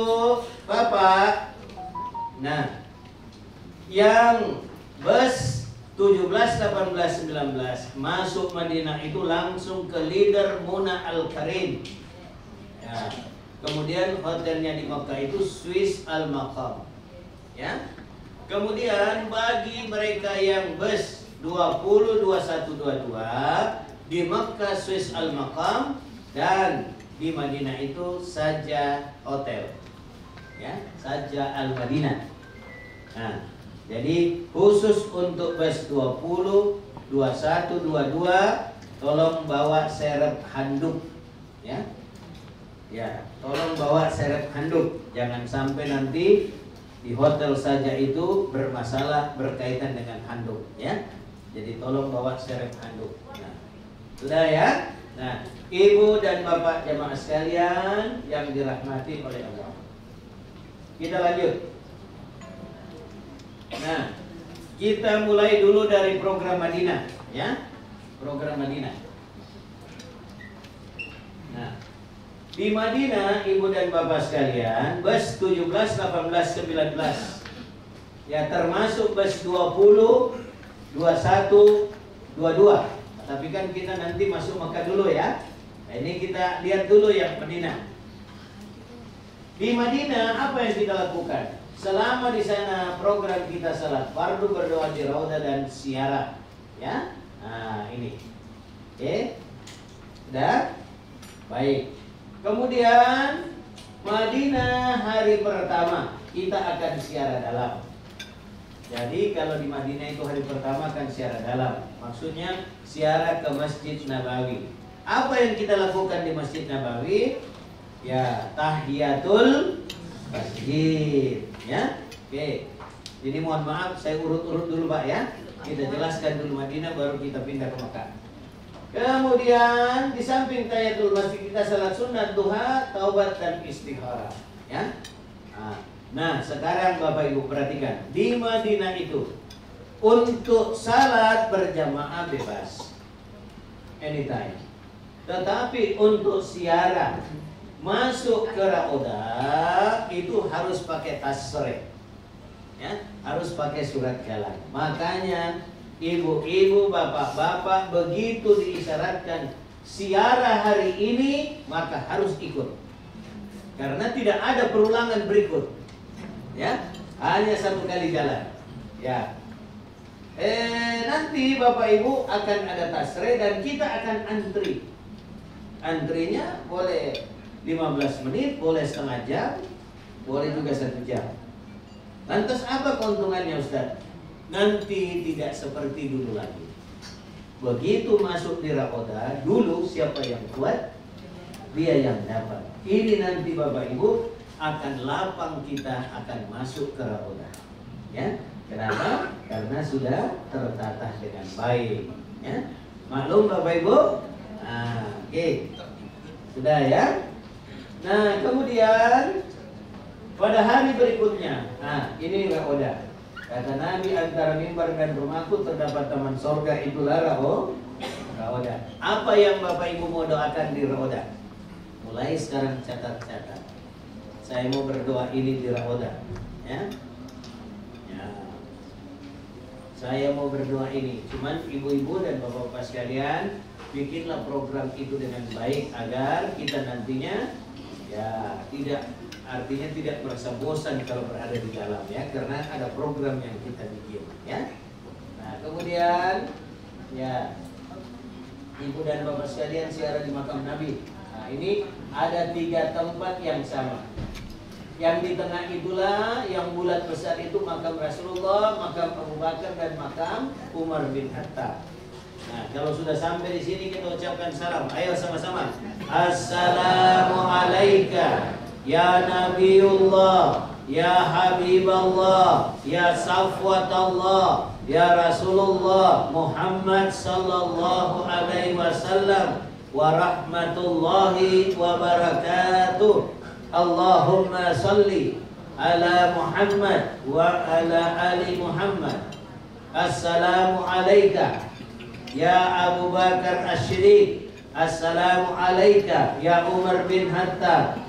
Bapak, nah, yang bus 17, 18, 19 masuk Madinah itu langsung ke Leader Muna Al Karim, ya. Kemudian hotelnya di Mekah itu Swiss Al Maqam, ya. Kemudian bagi mereka yang bus 20, 21, 22 di Mekah Swiss Al Maqam dan di Madinah itu saja hotel, ya, saja Al Madinah. Nah, jadi khusus untuk bus 20, 21, 22 tolong bawa serep handuk, ya. Ya, tolong bawa serep handuk. Jangan sampai nanti di hotel saja itu bermasalah berkaitan dengan handuk, ya. Jadi tolong bawa serep handuk. Nah, sudah ya. Nah, Ibu dan Bapak jamaah sekalian yang dirahmati oleh Allah, kita lanjut. Nah, kita mulai dulu dari program Madinah, ya. Program Madinah. Nah, di Madinah Ibu dan Bapak sekalian, bus 17, 18, 19, ya, termasuk bus 20, 21, 22. Tapi kan kita nanti masuk Mekah dulu, ya. Nah, ini kita lihat dulu yang Madinah. Di Madinah apa yang kita lakukan? Selama di sana program kita salat fardu, berdoa di Raudah dan siarah, ya. Nah, ini. Oke. Udah? Baik. Kemudian Madinah hari pertama kita akan siarah dalam. Jadi kalau di Madinah itu hari pertama akan siarah dalam. Maksudnya siarah ke Masjid Nabawi. Apa yang kita lakukan di Masjid Nabawi? Ya, tahiyatul masjid, ya. Oke. Jadi mohon maaf saya urut-urut dulu Pak ya. Kita jelaskan dulu Madinah baru kita pindah ke Mekah. Kemudian di samping tahiyatul masjid kita salat sunat duha, taubat dan istikharah, ya. Nah, sekarang Bapak Ibu perhatikan, di Madinah itu untuk salat berjamaah bebas anytime. Tetapi untuk siarah masuk ke Raudah itu harus pakai tasrih, ya, harus pakai surat jalan. Makanya ibu-ibu, bapak-bapak begitu diisyaratkan siarah hari ini maka harus ikut, karena tidak ada perulangan berikut, ya, hanya satu kali jalan, ya. Nanti Bapak Ibu akan ada tasrih dan kita akan antri. Antrinya boleh 15 menit, boleh setengah jam, boleh juga 1 jam. Lantas apa keuntungannya Ustaz? Nanti tidak seperti dulu lagi. Begitu masuk di Raudah, dulu siapa yang kuat, dia yang dapat. Ini nanti Bapak Ibu akan lapang kita akan masuk ke Raudah. Ya, kenapa? Karena sudah tertata dengan baik. Ya, maklum Bapak Ibu. Oke. Sudah ya. Nah, kemudian pada hari berikutnya, ini Raudah. Kata Nabi, antara mimbar dan rumahku terdapat taman sorga, itulah Raudah. Apa yang Bapak Ibu mau doakan di Raudah? Mulai sekarang catat-catat. Saya mau berdoa ini di Raudah, ya. Ya. Saya mau berdoa ini. Cuman ibu-ibu dan bapak-bapak sekalian, bikinlah program itu dengan baik agar kita nantinya ya artinya tidak merasa bosan kalau berada di dalam, ya, karena ada program yang kita bikin, ya. Nah, kemudian ya ibu dan bapak sekalian siarah di makam Nabi. Nah, ini ada 3 tempat yang sama. Yang di tengah itulah yang bulat besar itu makam Rasulullah, makam Abu Bakar dan makam Umar bin Khattab. Nah, kalau sudah sampai di sini kita ucapkan salam. Ayo sama-sama. Assalamu alayka ya Nabiullah, ya Habiballah, ya Safwatallah, ya Rasulullah Muhammad sallallahu alaihi wasallam wa rahmatullahi wa barakatuh. Allahumma salli ala Muhammad wa ala ali Muhammad. Assalamu alayka ya Abu Bakar Asy-Siddiq. Assalamu alayka ya Umar bin Khattab.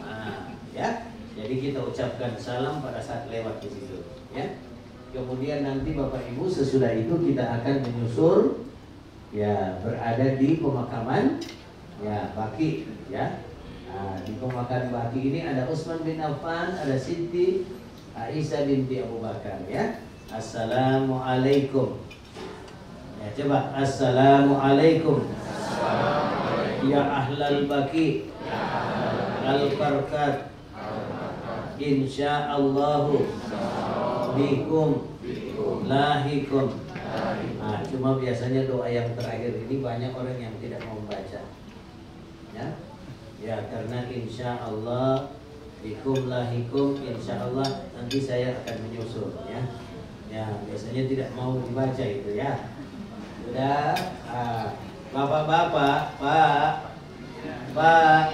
Ya, jadi kita ucapkan salam pada saat lewat di situ, ya. Kemudian nanti Bapak Ibu sesudah itu kita akan menyusul, ya, berada di pemakaman, ya, Baqi, ya. Nah, di pemakaman Baqi ini ada Utsman bin Affan, ada Siti Aisyah binti Abu Bakar, ya. Assalamualaikum. Ya, coba assalamualaikum. Ya ahlal Baqi, al-barkat, insyaallahu bikum lahikum. Nah, cuma biasanya doa yang terakhir ini banyak orang yang tidak mau membaca, ya. Ya, karena insyaallah bikum lahikum, insyaallah nanti saya akan menyusul, ya. Ya, biasanya tidak mau dibaca itu, ya. Sudah, bapak-bapak, Pak,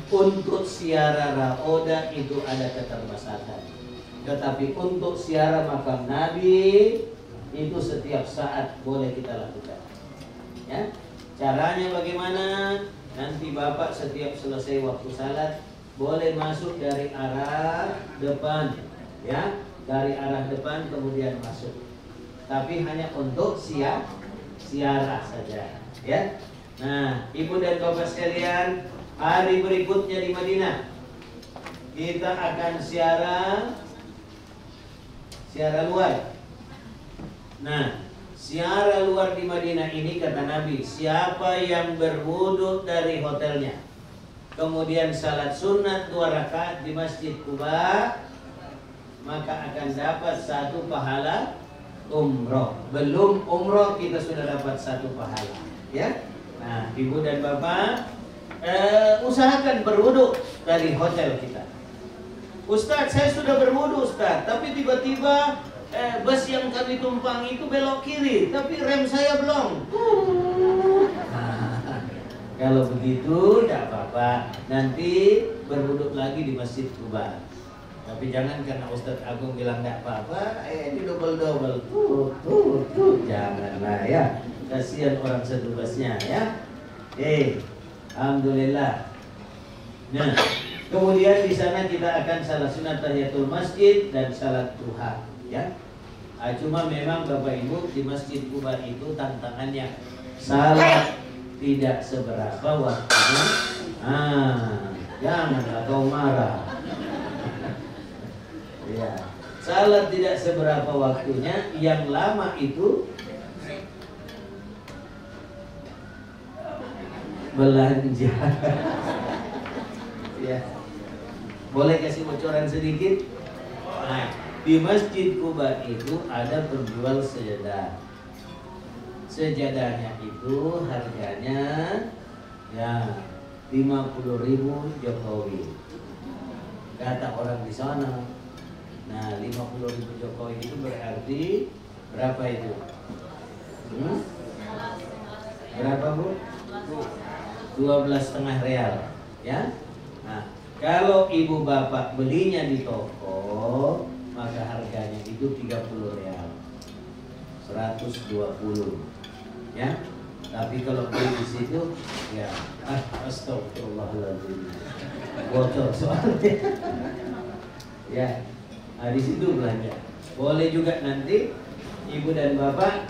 untuk siarah Raudah itu ada keterbatasan. Tetapi untuk siarah makam Nabi itu setiap saat boleh kita lakukan, ya. Caranya bagaimana? Nanti Bapak setiap selesai waktu salat boleh masuk dari arah depan, ya, dari arah depan kemudian masuk. Tapi hanya untuk siarah saja, ya. Nah, ibu dan bapak sekalian, hari berikutnya di Madinah kita akan siaran luar. Nah, siara luar di Madinah ini kata Nabi, siapa yang berwudu dari hotelnya, kemudian salat sunat 2 rakaat di Masjid Quba, maka akan dapat 1 pahala umroh. Belum umroh kita sudah dapat 1 pahala, ya. Nah, ibu dan bapak, usahakan berwudu dari hotel kita. Ustadz, saya sudah berwudu Ustadz, tapi tiba-tiba bus yang kami tumpang itu belok kiri, tapi rem saya belum. Nah, kalau begitu tidak apa-apa, nanti berwudu lagi di Masjid Quba. Tapi jangan karena Ustadz Agung bilang tidak apa-apa, ini double-double, janganlah ya, kasihan orang satu busnya ya. Alhamdulillah. Nah, kemudian di sana kita akan salat sunat tahiyatul masjid dan salat duha. Ya, cuma memang Bapak Ibu di Masjid Quba itu tantangannya salat tidak seberapa waktunya. Janganlah kau marah. Ya, salat tidak seberapa waktunya. Yang lama itu belanja. Ya, boleh kasih bocoran sedikit? Nah, di Masjid Quba itu ada penjual sejadah. Sejadahnya itu harganya ya 50.000 Jokowi. Kata orang di sana. Nah, 50.000 Jokowi itu berarti berapa itu? Berapa, Bu? 12,5 real, ya. Nah, kalau ibu bapak belinya di toko, maka harganya itu 30 real, 120, ya. Tapi kalau beli di situ, ya, astagfirullahaladzim, bocor soalnya. Ya, nah di situ belanja. Boleh juga nanti ibu dan bapak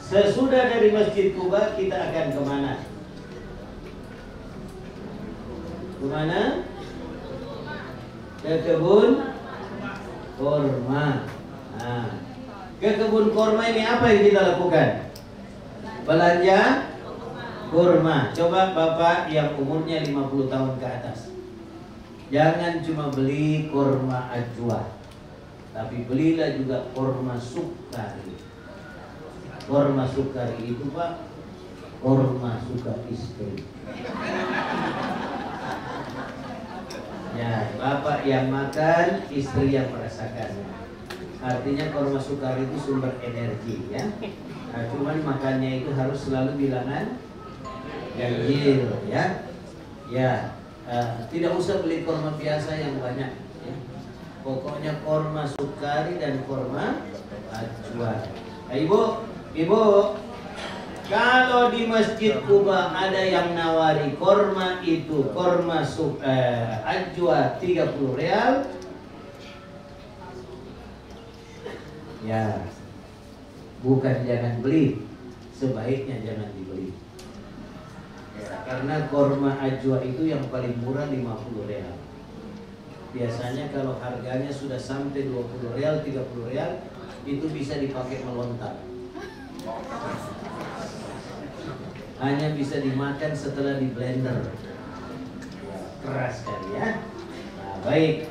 sesudah dari Masjid Quba kita akan kemana? Kemana? Ke kebun korma. Nah, ke kebun korma ini apa yang kita lakukan? Belanja korma. Coba bapak yang umurnya 50 tahun ke atas, jangan cuma beli korma ajwa, tapi belilah juga korma sukari. Korma sukari itu Pak, korma suka istri. Ya, bapak yang makan, istri yang merasakannya. Artinya korma sukari itu sumber energi, ya. Nah, cuman makannya itu harus selalu bilangan ganjil, ya. Ya, tidak usah beli korma biasa yang banyak, ya. Pokoknya korma sukari dan korma ajwa. Nah, ibu, kalau di Masjid Quba ada yang nawari korma itu, korma ajwa 30 real, ya, bukan jangan beli, sebaiknya jangan dibeli. Ya, karena korma ajwa itu yang paling murah 50 real. Biasanya kalau harganya sudah sampai 20 real, 30 real, itu bisa dipakai melontar. Hanya bisa dimakan setelah di blender. Ya, keras kan ya. Nah, baik.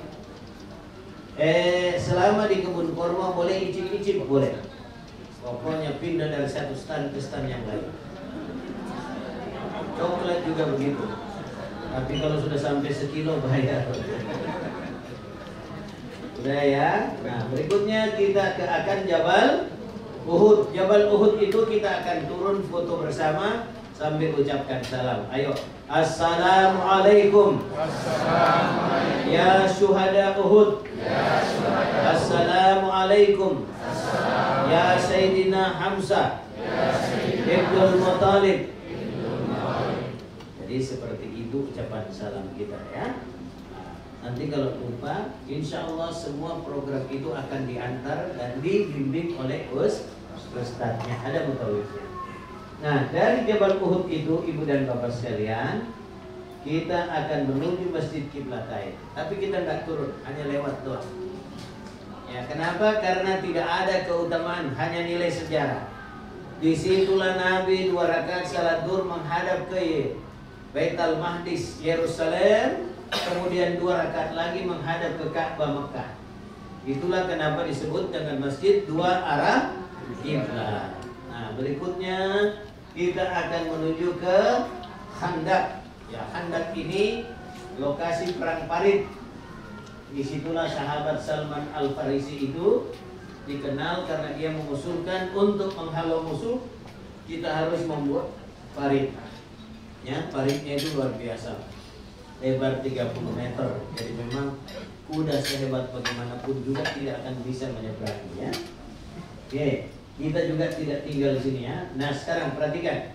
Selama di kebun korma boleh icip-icip, boleh. Pokoknya pindah dari satu stand ke stand yang lain. Coklat juga begitu. Tapi kalau sudah sampai sekilo bayar. Udah ya. Nah, berikutnya kita akan Jabal Uhud. Jabal Uhud itu kita akan turun foto bersama sambil ucapkan salam. Ayo. Assalamualaikum. Assalamualaikum. Ya syuhada Uhud. Ya syuhada. Assalamualaikum. Assalamualaikum. Ya Sayyidina Hamzah. Ya Sayyidina Ibnul Muttalib. Ibnul Muttalib. Jadi seperti itu ucapan salam kita ya. Nanti kalau lupa, insya Allah semua program itu akan diantar dan dibimbing oleh ustadznya, ada mutawifnya. Nah, dari Jabal Uhud itu, ibu dan bapak sekalian, kita akan menuju Masjid Qiblatain. Tapi kita nggak turun, hanya lewat doang. Ya, kenapa? Karena tidak ada keutamaan, hanya nilai sejarah. Disitulah Nabi 2 rakaat salat duhur menghadap ke Baitul Maqdis Yerusalem, kemudian 2 rakaat lagi menghadap ke Ka'bah Mekah. Itulah kenapa disebut dengan masjid 2 arah kiblat. Nah, berikutnya kita akan menuju ke Khandaq. Ya, Khandaq ini lokasi perang Parit. Disitulah sahabat Salman Al-Farisi itu dikenal karena dia mengusulkan untuk menghalau musuh kita harus membuat parit. Ya, paritnya itu luar biasa, lebar 30 meter. Jadi memang kuda sehebat bagaimanapun juga tidak akan bisa menyeberanginya. Oke, kita juga tidak tinggal di sini ya. Nah, sekarang perhatikan.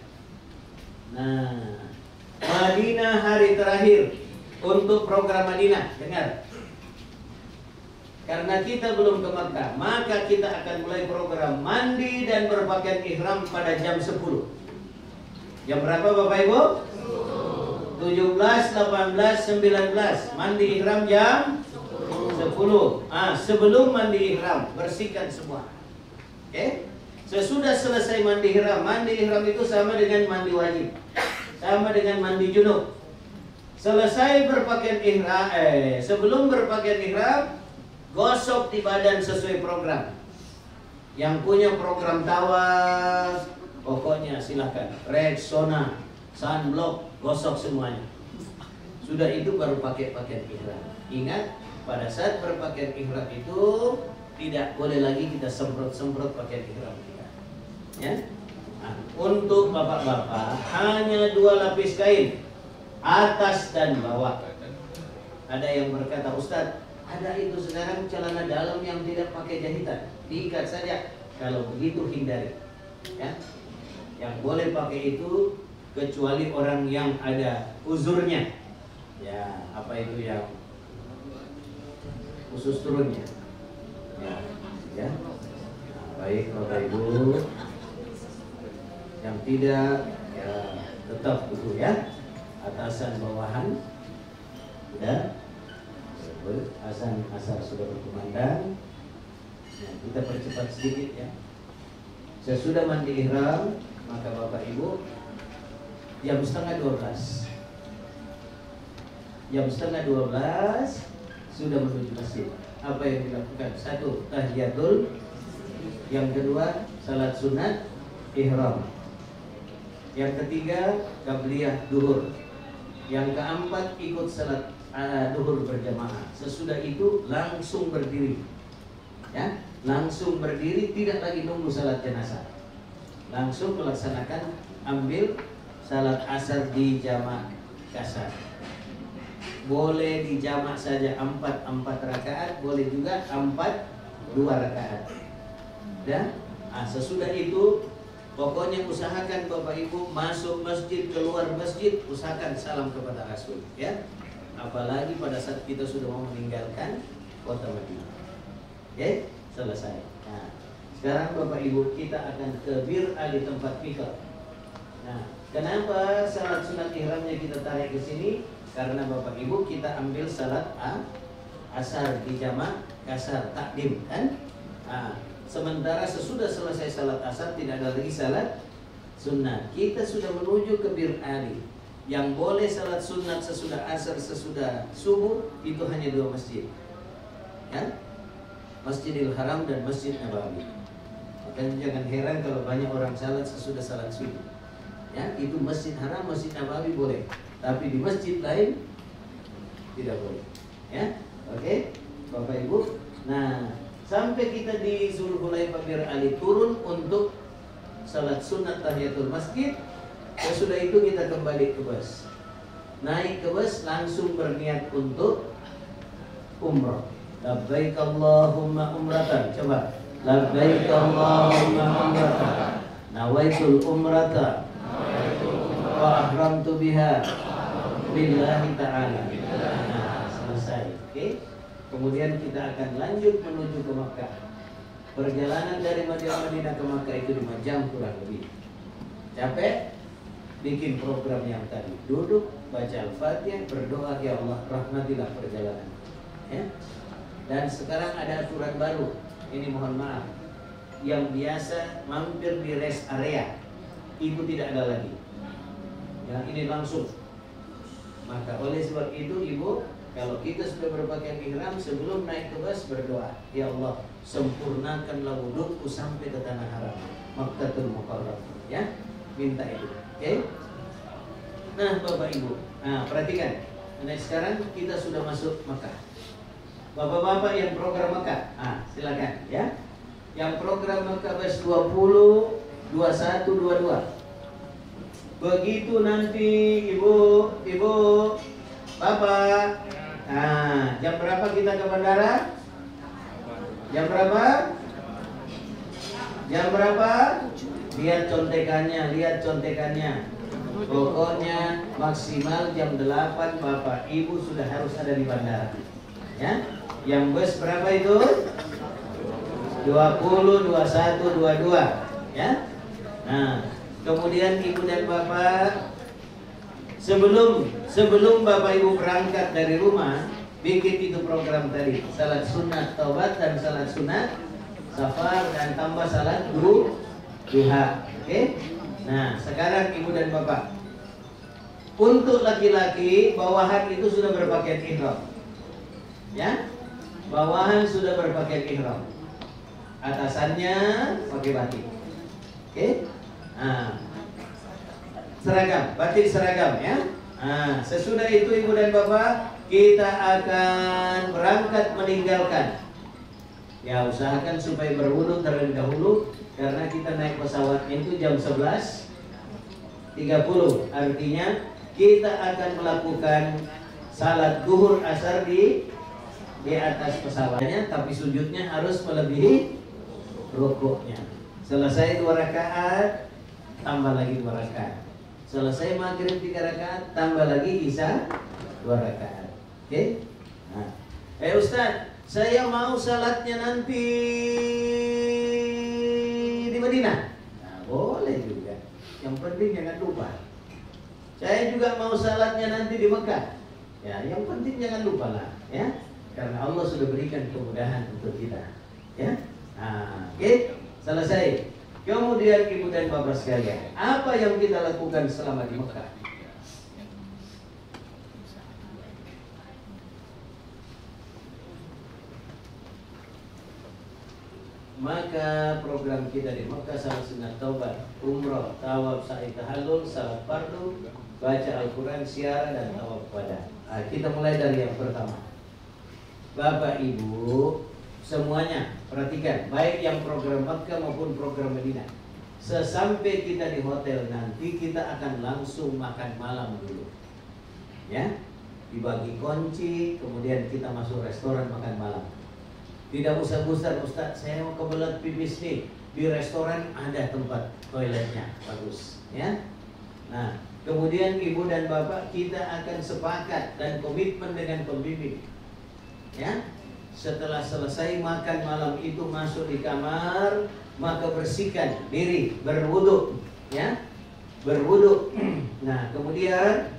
Nah, Madinah hari terakhir untuk program Madinah. Dengar. Karena kita belum ke Makkah, maka kita akan mulai program mandi dan berpakaian ihram pada jam 10. Jam berapa Bapak Ibu? 17, 18, 19. Mandi ihram jam 10. Sebelum mandi ihram, bersihkan semua. Oke? Sesudah selesai mandi ihram itu sama dengan mandi wajib. Sama dengan mandi junub. Selesai berpakaian ihram, sebelum berpakaian ihram, gosok di badan sesuai program. Yang punya program tawaf, pokoknya silahkan. Rexona, sunblock, gosok semuanya. Sudah itu baru pakai pakaian ihram. Ingat, pada saat berpakaian ihram itu tidak boleh lagi kita semprot-semprot pakaian ihram kita. Ya? Nah, untuk bapak-bapak hanya 2 lapis kain, atas dan bawah. Ada yang berkata, Ustadz, ada itu sekarang celana dalam yang tidak pakai jahitan, diikat saja. Kalau begitu hindari. Ya, yang boleh pakai itu kecuali orang yang ada uzurnya. Ya, apa itu yang khusus turunnya. Ya. Nah, baik Bapak Ibu. Yang tidak, ya tetap itu ya. Atasan bawahan. Sudah. Azan asar sudah berkumandang. Nah, kita percepat sedikit ya. Sesudah mandi ihram, maka Bapak Ibu jam setengah 12 sudah menuju masjid. Apa yang dilakukan? 1, tahiyatul. Yang kedua, salat sunat ihram. Yang ketiga, qabliyah duhur. Yang keempat, ikut salat duhur berjamaah. Sesudah itu langsung berdiri. Ya, langsung berdiri, tidak lagi nunggu salat jenazah. Langsung melaksanakan ambil salat asar di jamak kasar. Boleh di jamak saja 4 rakaat, boleh juga 2 rakaat. Dan sesudah itu pokoknya usahakan Bapak Ibu masuk masjid, keluar masjid, usahakan salam kepada Rasul ya. Apalagi pada saat kita sudah mau meninggalkan kota Madinah. Oke, selesai. Nah, sekarang Bapak Ibu kita akan ke Bir Ali tempat mikot. Nah, kenapa salat sunat ihramnya kita tarik ke sini? Karena Bapak Ibu kita ambil salat asar di jamak kasar takdim kan? Sementara sesudah selesai salat asar tidak ada lagi salat sunat. Kita sudah menuju ke Bir Ali. Yang boleh salat sunat sesudah asar, sesudah subuh itu hanya 2 masjid. Ya? Masjidil Haram dan Masjid Nabawi. Makanya jangan heran kalau banyak orang salat sesudah salat subuh. Ya, itu Masjid Haram, Masjid Nabawi boleh. Tapi di masjid lain tidak boleh. Ya, oke, Bapak Ibu. Nah, sampai kita di Zulhulaifah Bir Ali turun untuk salat sunat tahiyatul masjid. Sesudah itu kita kembali ke bus. Naik ke bus langsung berniat untuk umrah. Labbaik Allahumma umratan. Coba. Labbaik Allahumma umratan. Nawaitul umrata wa ahramtu biha lillahi ta'ala. Nah, selesai. Oke. Kemudian kita akan lanjut menuju ke Makkah. Perjalanan dari Madinah ke Makkah itu 5 jam kurang lebih. Capek? bikin program yang tadi. Duduk, baca Al-Fatihah, berdoa, ya Allah rahmatilah perjalanan. Ya. Dan sekarang ada aturan baru. Ini mohon maaf. Yang biasa mampir di rest area, ibu tidak ada lagi. Yang ini langsung. Maka oleh sebab itu ibu, kalau kita sudah berpakaian ihram, sebelum naik ke bus berdoa, ya Allah sempurnakanlah wudhuku sampai ke tanah haram, Makkatul Mukarram. Ya, minta itu. Oke? Nah, Bapak Ibu, nah perhatikan. Nah, sekarang kita sudah masuk Makkah. Bapak-bapak yang program Makkah, silakan ya. Yang program Makkah bus 20, 21, 22. Begitu nanti ibu, bapak. Nah, jam berapa kita ke bandara? Jam berapa? Jam berapa? Lihat contekannya. Pokoknya maksimal jam 8 bapak ibu sudah harus ada di bandara. Ya. Yang bus berapa itu? 20, 21, 22. Ya. Nah, kemudian ibu dan bapak sebelum bapak ibu berangkat dari rumah, bikin itu program tadi, salat sunat taubat dan salat sunat safar dan tambah salat duha. Oke? Nah, sekarang ibu dan bapak, untuk laki-laki bawahan itu sudah berpakaian ihram. Ya? Bawahan sudah berpakaian ihram. Atasannya pakai batik. Oke? Nah, seragam, batik seragam ya. Nah, sesudah itu ibu dan bapak, kita akan berangkat meninggalkan. Ya, usahakan supaya berwudu terlebih dahulu karena kita naik pesawat itu jam 11.30. Artinya kita akan melakukan salat zuhur asar di atas pesawatnya, tapi sujudnya harus melebihi rukuknya. Selesai 2 rakaat, tambah lagi 2 rakaat. Selesai maghrib 3 rakaat, tambah lagi isya 2 rakaat. Oke? Nah. Ustaz, saya mau salatnya nanti di Madinah. Nah, boleh juga. Yang penting jangan lupa. Saya juga mau salatnya nanti di Mekah. Ya, yang penting jangan lupa lah, ya. Karena Allah sudah berikan kemudahan untuk kita. Ya. Nah, oke? Selesai. Kemudian ibu dan bapak sekalian, apa yang kita lakukan selama di Mekah? Maka program kita di Mekah salat sunat taubat, umrah, tawaf, sa'i tahallul, salat fardu, baca Al-Quran, siara dan tawaf wada. Nah, kita mulai dari yang pertama. Bapak Ibu semuanya perhatikan, baik yang program Mekah maupun program Madinah. Sesampai kita di hotel nanti, kita akan langsung makan malam dulu. Ya, dibagi kunci, kemudian kita masuk restoran makan malam. Tidak usah bosan, Ustaz, saya mau kebelet pipis nih. Di restoran ada tempat toiletnya, bagus. Ya. Nah, kemudian ibu dan bapak kita akan sepakat dan komitmen dengan pembimbing. Ya. Setelah selesai makan malam itu masuk di kamar, maka bersihkan diri, berwudu, ya, berwudu. Nah, kemudian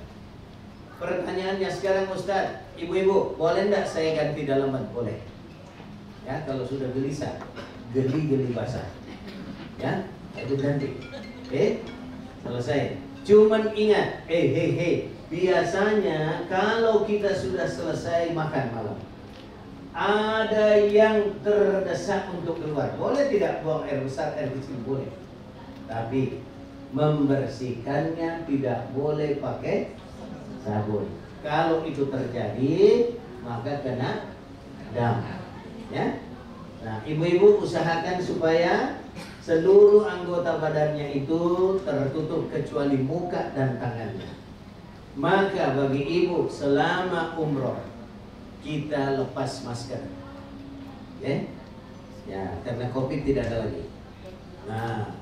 pertanyaannya sekarang, Ustaz, ibu-ibu, boleh enggak saya ganti dalaman? Boleh. Ya, kalau sudah gelisah, geli basah, ya, itu ganti. Oke, selesai. Cuman ingat, biasanya kalau kita sudah selesai makan malam, ada yang terdesak untuk keluar, boleh tidak buang air besar, air kecil boleh, tapi membersihkannya tidak boleh pakai sabun. Kalau itu terjadi, maka kena dam. Ya. Nah, ibu-ibu usahakan supaya seluruh anggota badannya itu tertutup kecuali muka dan tangannya. Maka bagi ibu selama umroh kita lepas masker, ya, karena COVID tidak ada lagi. Nah,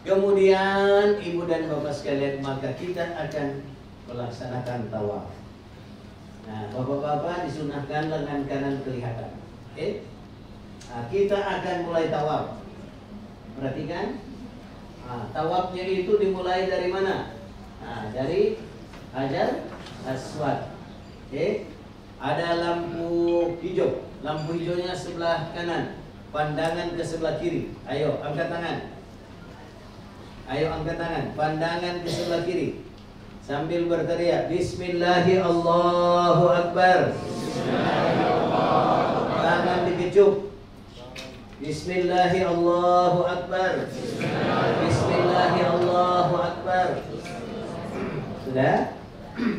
kemudian ibu dan bapak sekalian, maka kita akan melaksanakan tawaf. Nah, bapak-bapak disunahkan lengan kanan kelihatan. Oke? Nah, kita akan mulai tawaf. Perhatikan, tawafnya itu dimulai dari mana? Nah, dari Hajar Aswad. Oke. Ada lampu hijau. Lampu hijaunya sebelah kanan, pandangan ke sebelah kiri. Ayo angkat tangan. Ayo angkat tangan, pandangan ke sebelah kiri. Sambil berteriak Bismillahi Allahu Akbar. Tangan dikecup. Bismillahi Allahu Akbar. Bismillahi Allahu Akbar. Sudah?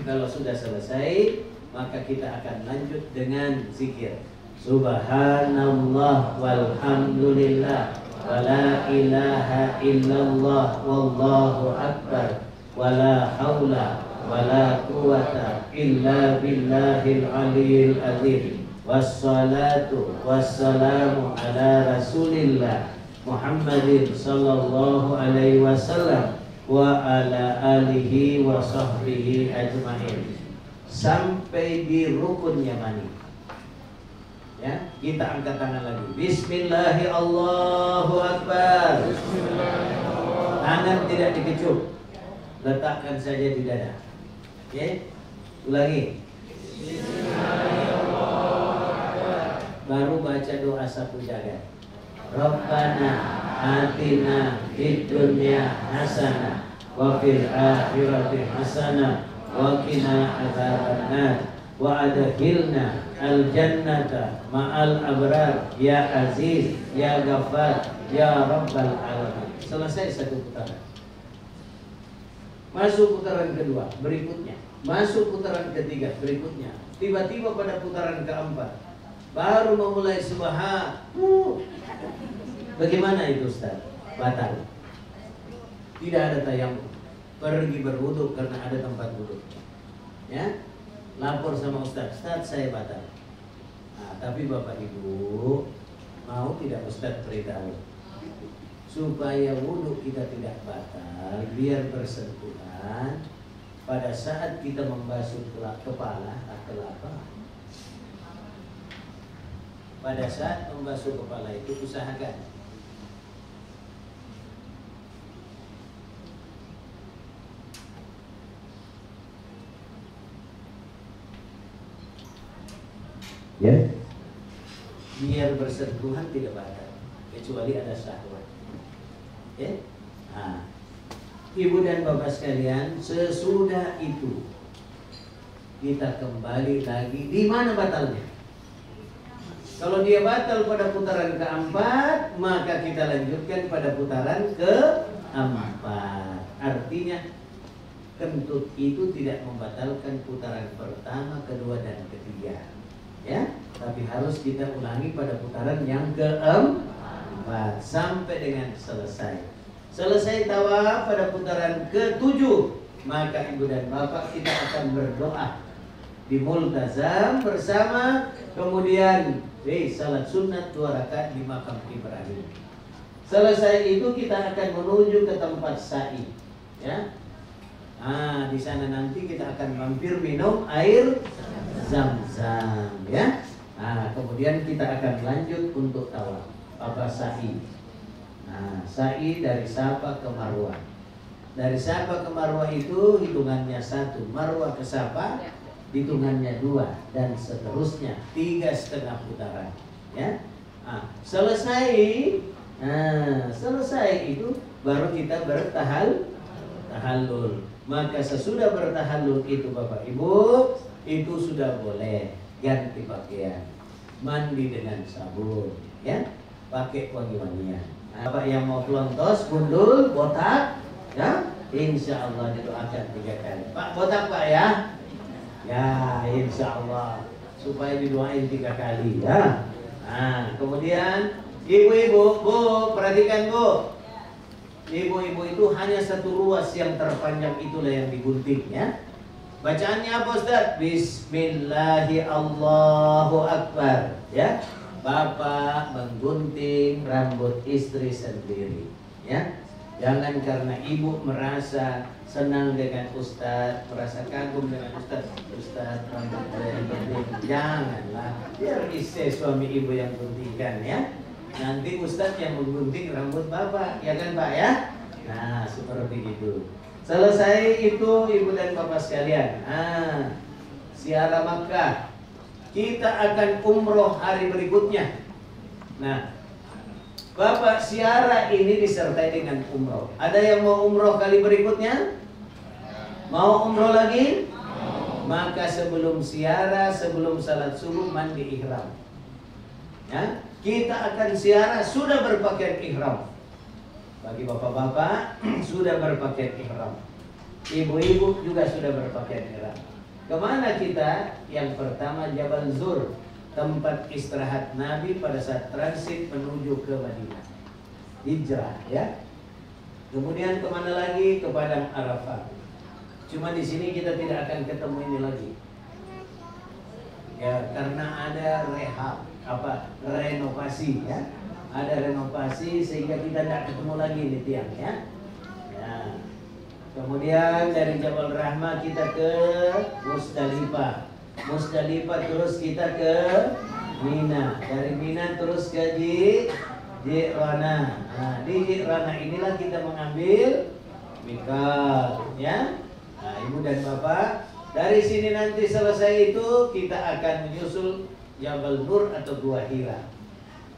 Kalau sudah selesai, maka kita akan lanjut dengan zikir. Subhanallah walhamdulillah wala ilaha illallah wallahu akbar wala haula wala quwata illa billahil aliyil azim. Wassalatu wassalamu ala rasulillah Muhammadin sallallahu alaihi wasallam wa ala alihi wa sahbihi ajma'in, sampai di rukun yamani. Ya, kita angkat tangan lagi. Bismillahi Allahu Akbar. Tangan tidak dikecup, letakkan saja di dada. Oke, ulangi. Baru baca doa sapu jagat. Rabbana atina fid dunya hasanah wa fil akhirati hasanah wa qina adzabannar wa adkhilna al jannata ma'al abrar ya aziz ya ghaffar ya rabbal alamin. Selesai satu putaran. Masuk putaran kedua berikutnya, masuk putaran ketiga berikutnya. Tiba-tiba pada putaran keempat baru memulai subhan. Bagaimana itu Ustaz? Batal. Tidak ada tayamum. Pergi berwudu karena ada tempat wudu. Ya, lapor sama Ustaz, Ustaz saya batal. Nah, tapi Bapak Ibu mau tidak Ustaz beritahu supaya wudu kita tidak batal, biar bersentuhan pada saat kita membasuh kepala atau apa? Pada saat membasuh kepala itu usahakan ya, biar bersentuhan tidak batal kecuali ada syahwat. Ya, nah, Ibu dan Bapak sekalian, sesudah itu kita kembali lagi. Di mana batalnya? Kalau dia batal pada putaran keempat, maka kita lanjutkan pada putaran keempat. Artinya kentut itu tidak membatalkan putaran pertama, kedua, dan ketiga. Ya, tapi harus kita ulangi pada putaran yang keempat sampai dengan selesai. Selesai tawaf pada putaran ketujuh, maka Ibu dan Bapak kita akan berdoa di multazam bersama, kemudian salat sunat 2 rakaat di makam Ibrahim. Selesai itu kita akan menuju ke tempat sa'i. Ya, nah di sana nanti kita akan mampir minum air Zam-zam. Ya, nah kemudian kita akan lanjut untuk tawaf apa sa'i. Nah, sa'i dari Safa ke Marwah. Dari Safa ke Marwah itu hitungannya 1, Marwah ke Safa hitungannya 2, dan seterusnya 3,5 putaran. Ya, nah, selesai itu baru kita bertahallul. Maka sesudah bertahallul itu Bapak Ibu, itu sudah boleh ganti pakaian, mandi dengan sabun, ya, pakai wangi-wangian. Nah, Bapak yang mau pelontos, gundul, botak, ya, insya Allah didoakan 3 kali. Pak botak Pak ya. Ya, insya Allah supaya didoain 3 kali ya. Nah, kemudian ibu-ibu, Bu, perhatikan Bu. Ibu-ibu itu hanya satu ruas yang terpanjang itulah yang digunting ya. Bacaannya apa Ustaz? Bismillahi Allahu Akbar ya. Bapak menggunting rambut istri sendiri ya. Jangan karena ibu merasa senang dengan Ustaz, merasa kagum dengan Ustaz rambut saya gunting. Janganlah, biar istri suami ibu yang guntingkan ya. Nanti Ustaz yang menggunting rambut Bapak, ya kan Pak ya? Nah, seperti itu. Selesai itu ibu dan bapak sekalian, ziarah Makkah. Kita akan umroh hari berikutnya. Nah, bapak ziarah ini disertai dengan umroh. Ada yang mau umroh kali berikutnya? Mau umroh lagi? Maka sebelum ziarah, sebelum salat subuh mandi ihram. Ya, kita akan ziarah sudah berpakaian ihram. Bagi bapak-bapak sudah berpakaian ihram. Ibu-ibu juga sudah berpakaian ihram. Kemana kita? Yang pertama Jabal Zur, tempat istirahat Nabi pada saat transit menuju ke Madinah. Hijrah, ya. Kemudian kemana lagi? Ke Padang Arafah. Cuma di sini kita tidak akan ketemu ini lagi. Ya, karena ada renovasi, ya. Ada renovasi sehingga kita tidak ketemu lagi nih tiang, ya. Ya. Kemudian dari Jabal Rahmah kita ke Musdalifah. Musdalifah terus kita ke Mina. Dari Mina terus ke Ji'rana. Nah, di Ji'rana inilah kita mengambil mikot, ya. Nah, ibu dan bapak, dari sini nanti selesai itu kita akan menyusul Jabal Nur atau Gua Hira.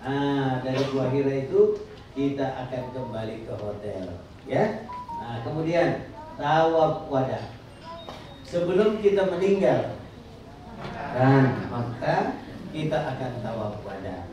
Nah, dari Gua Hira itu kita akan kembali ke hotel, ya. Nah, kemudian tawaf wada. Sebelum kita meninggal, dan maka kita akan tawaf wada.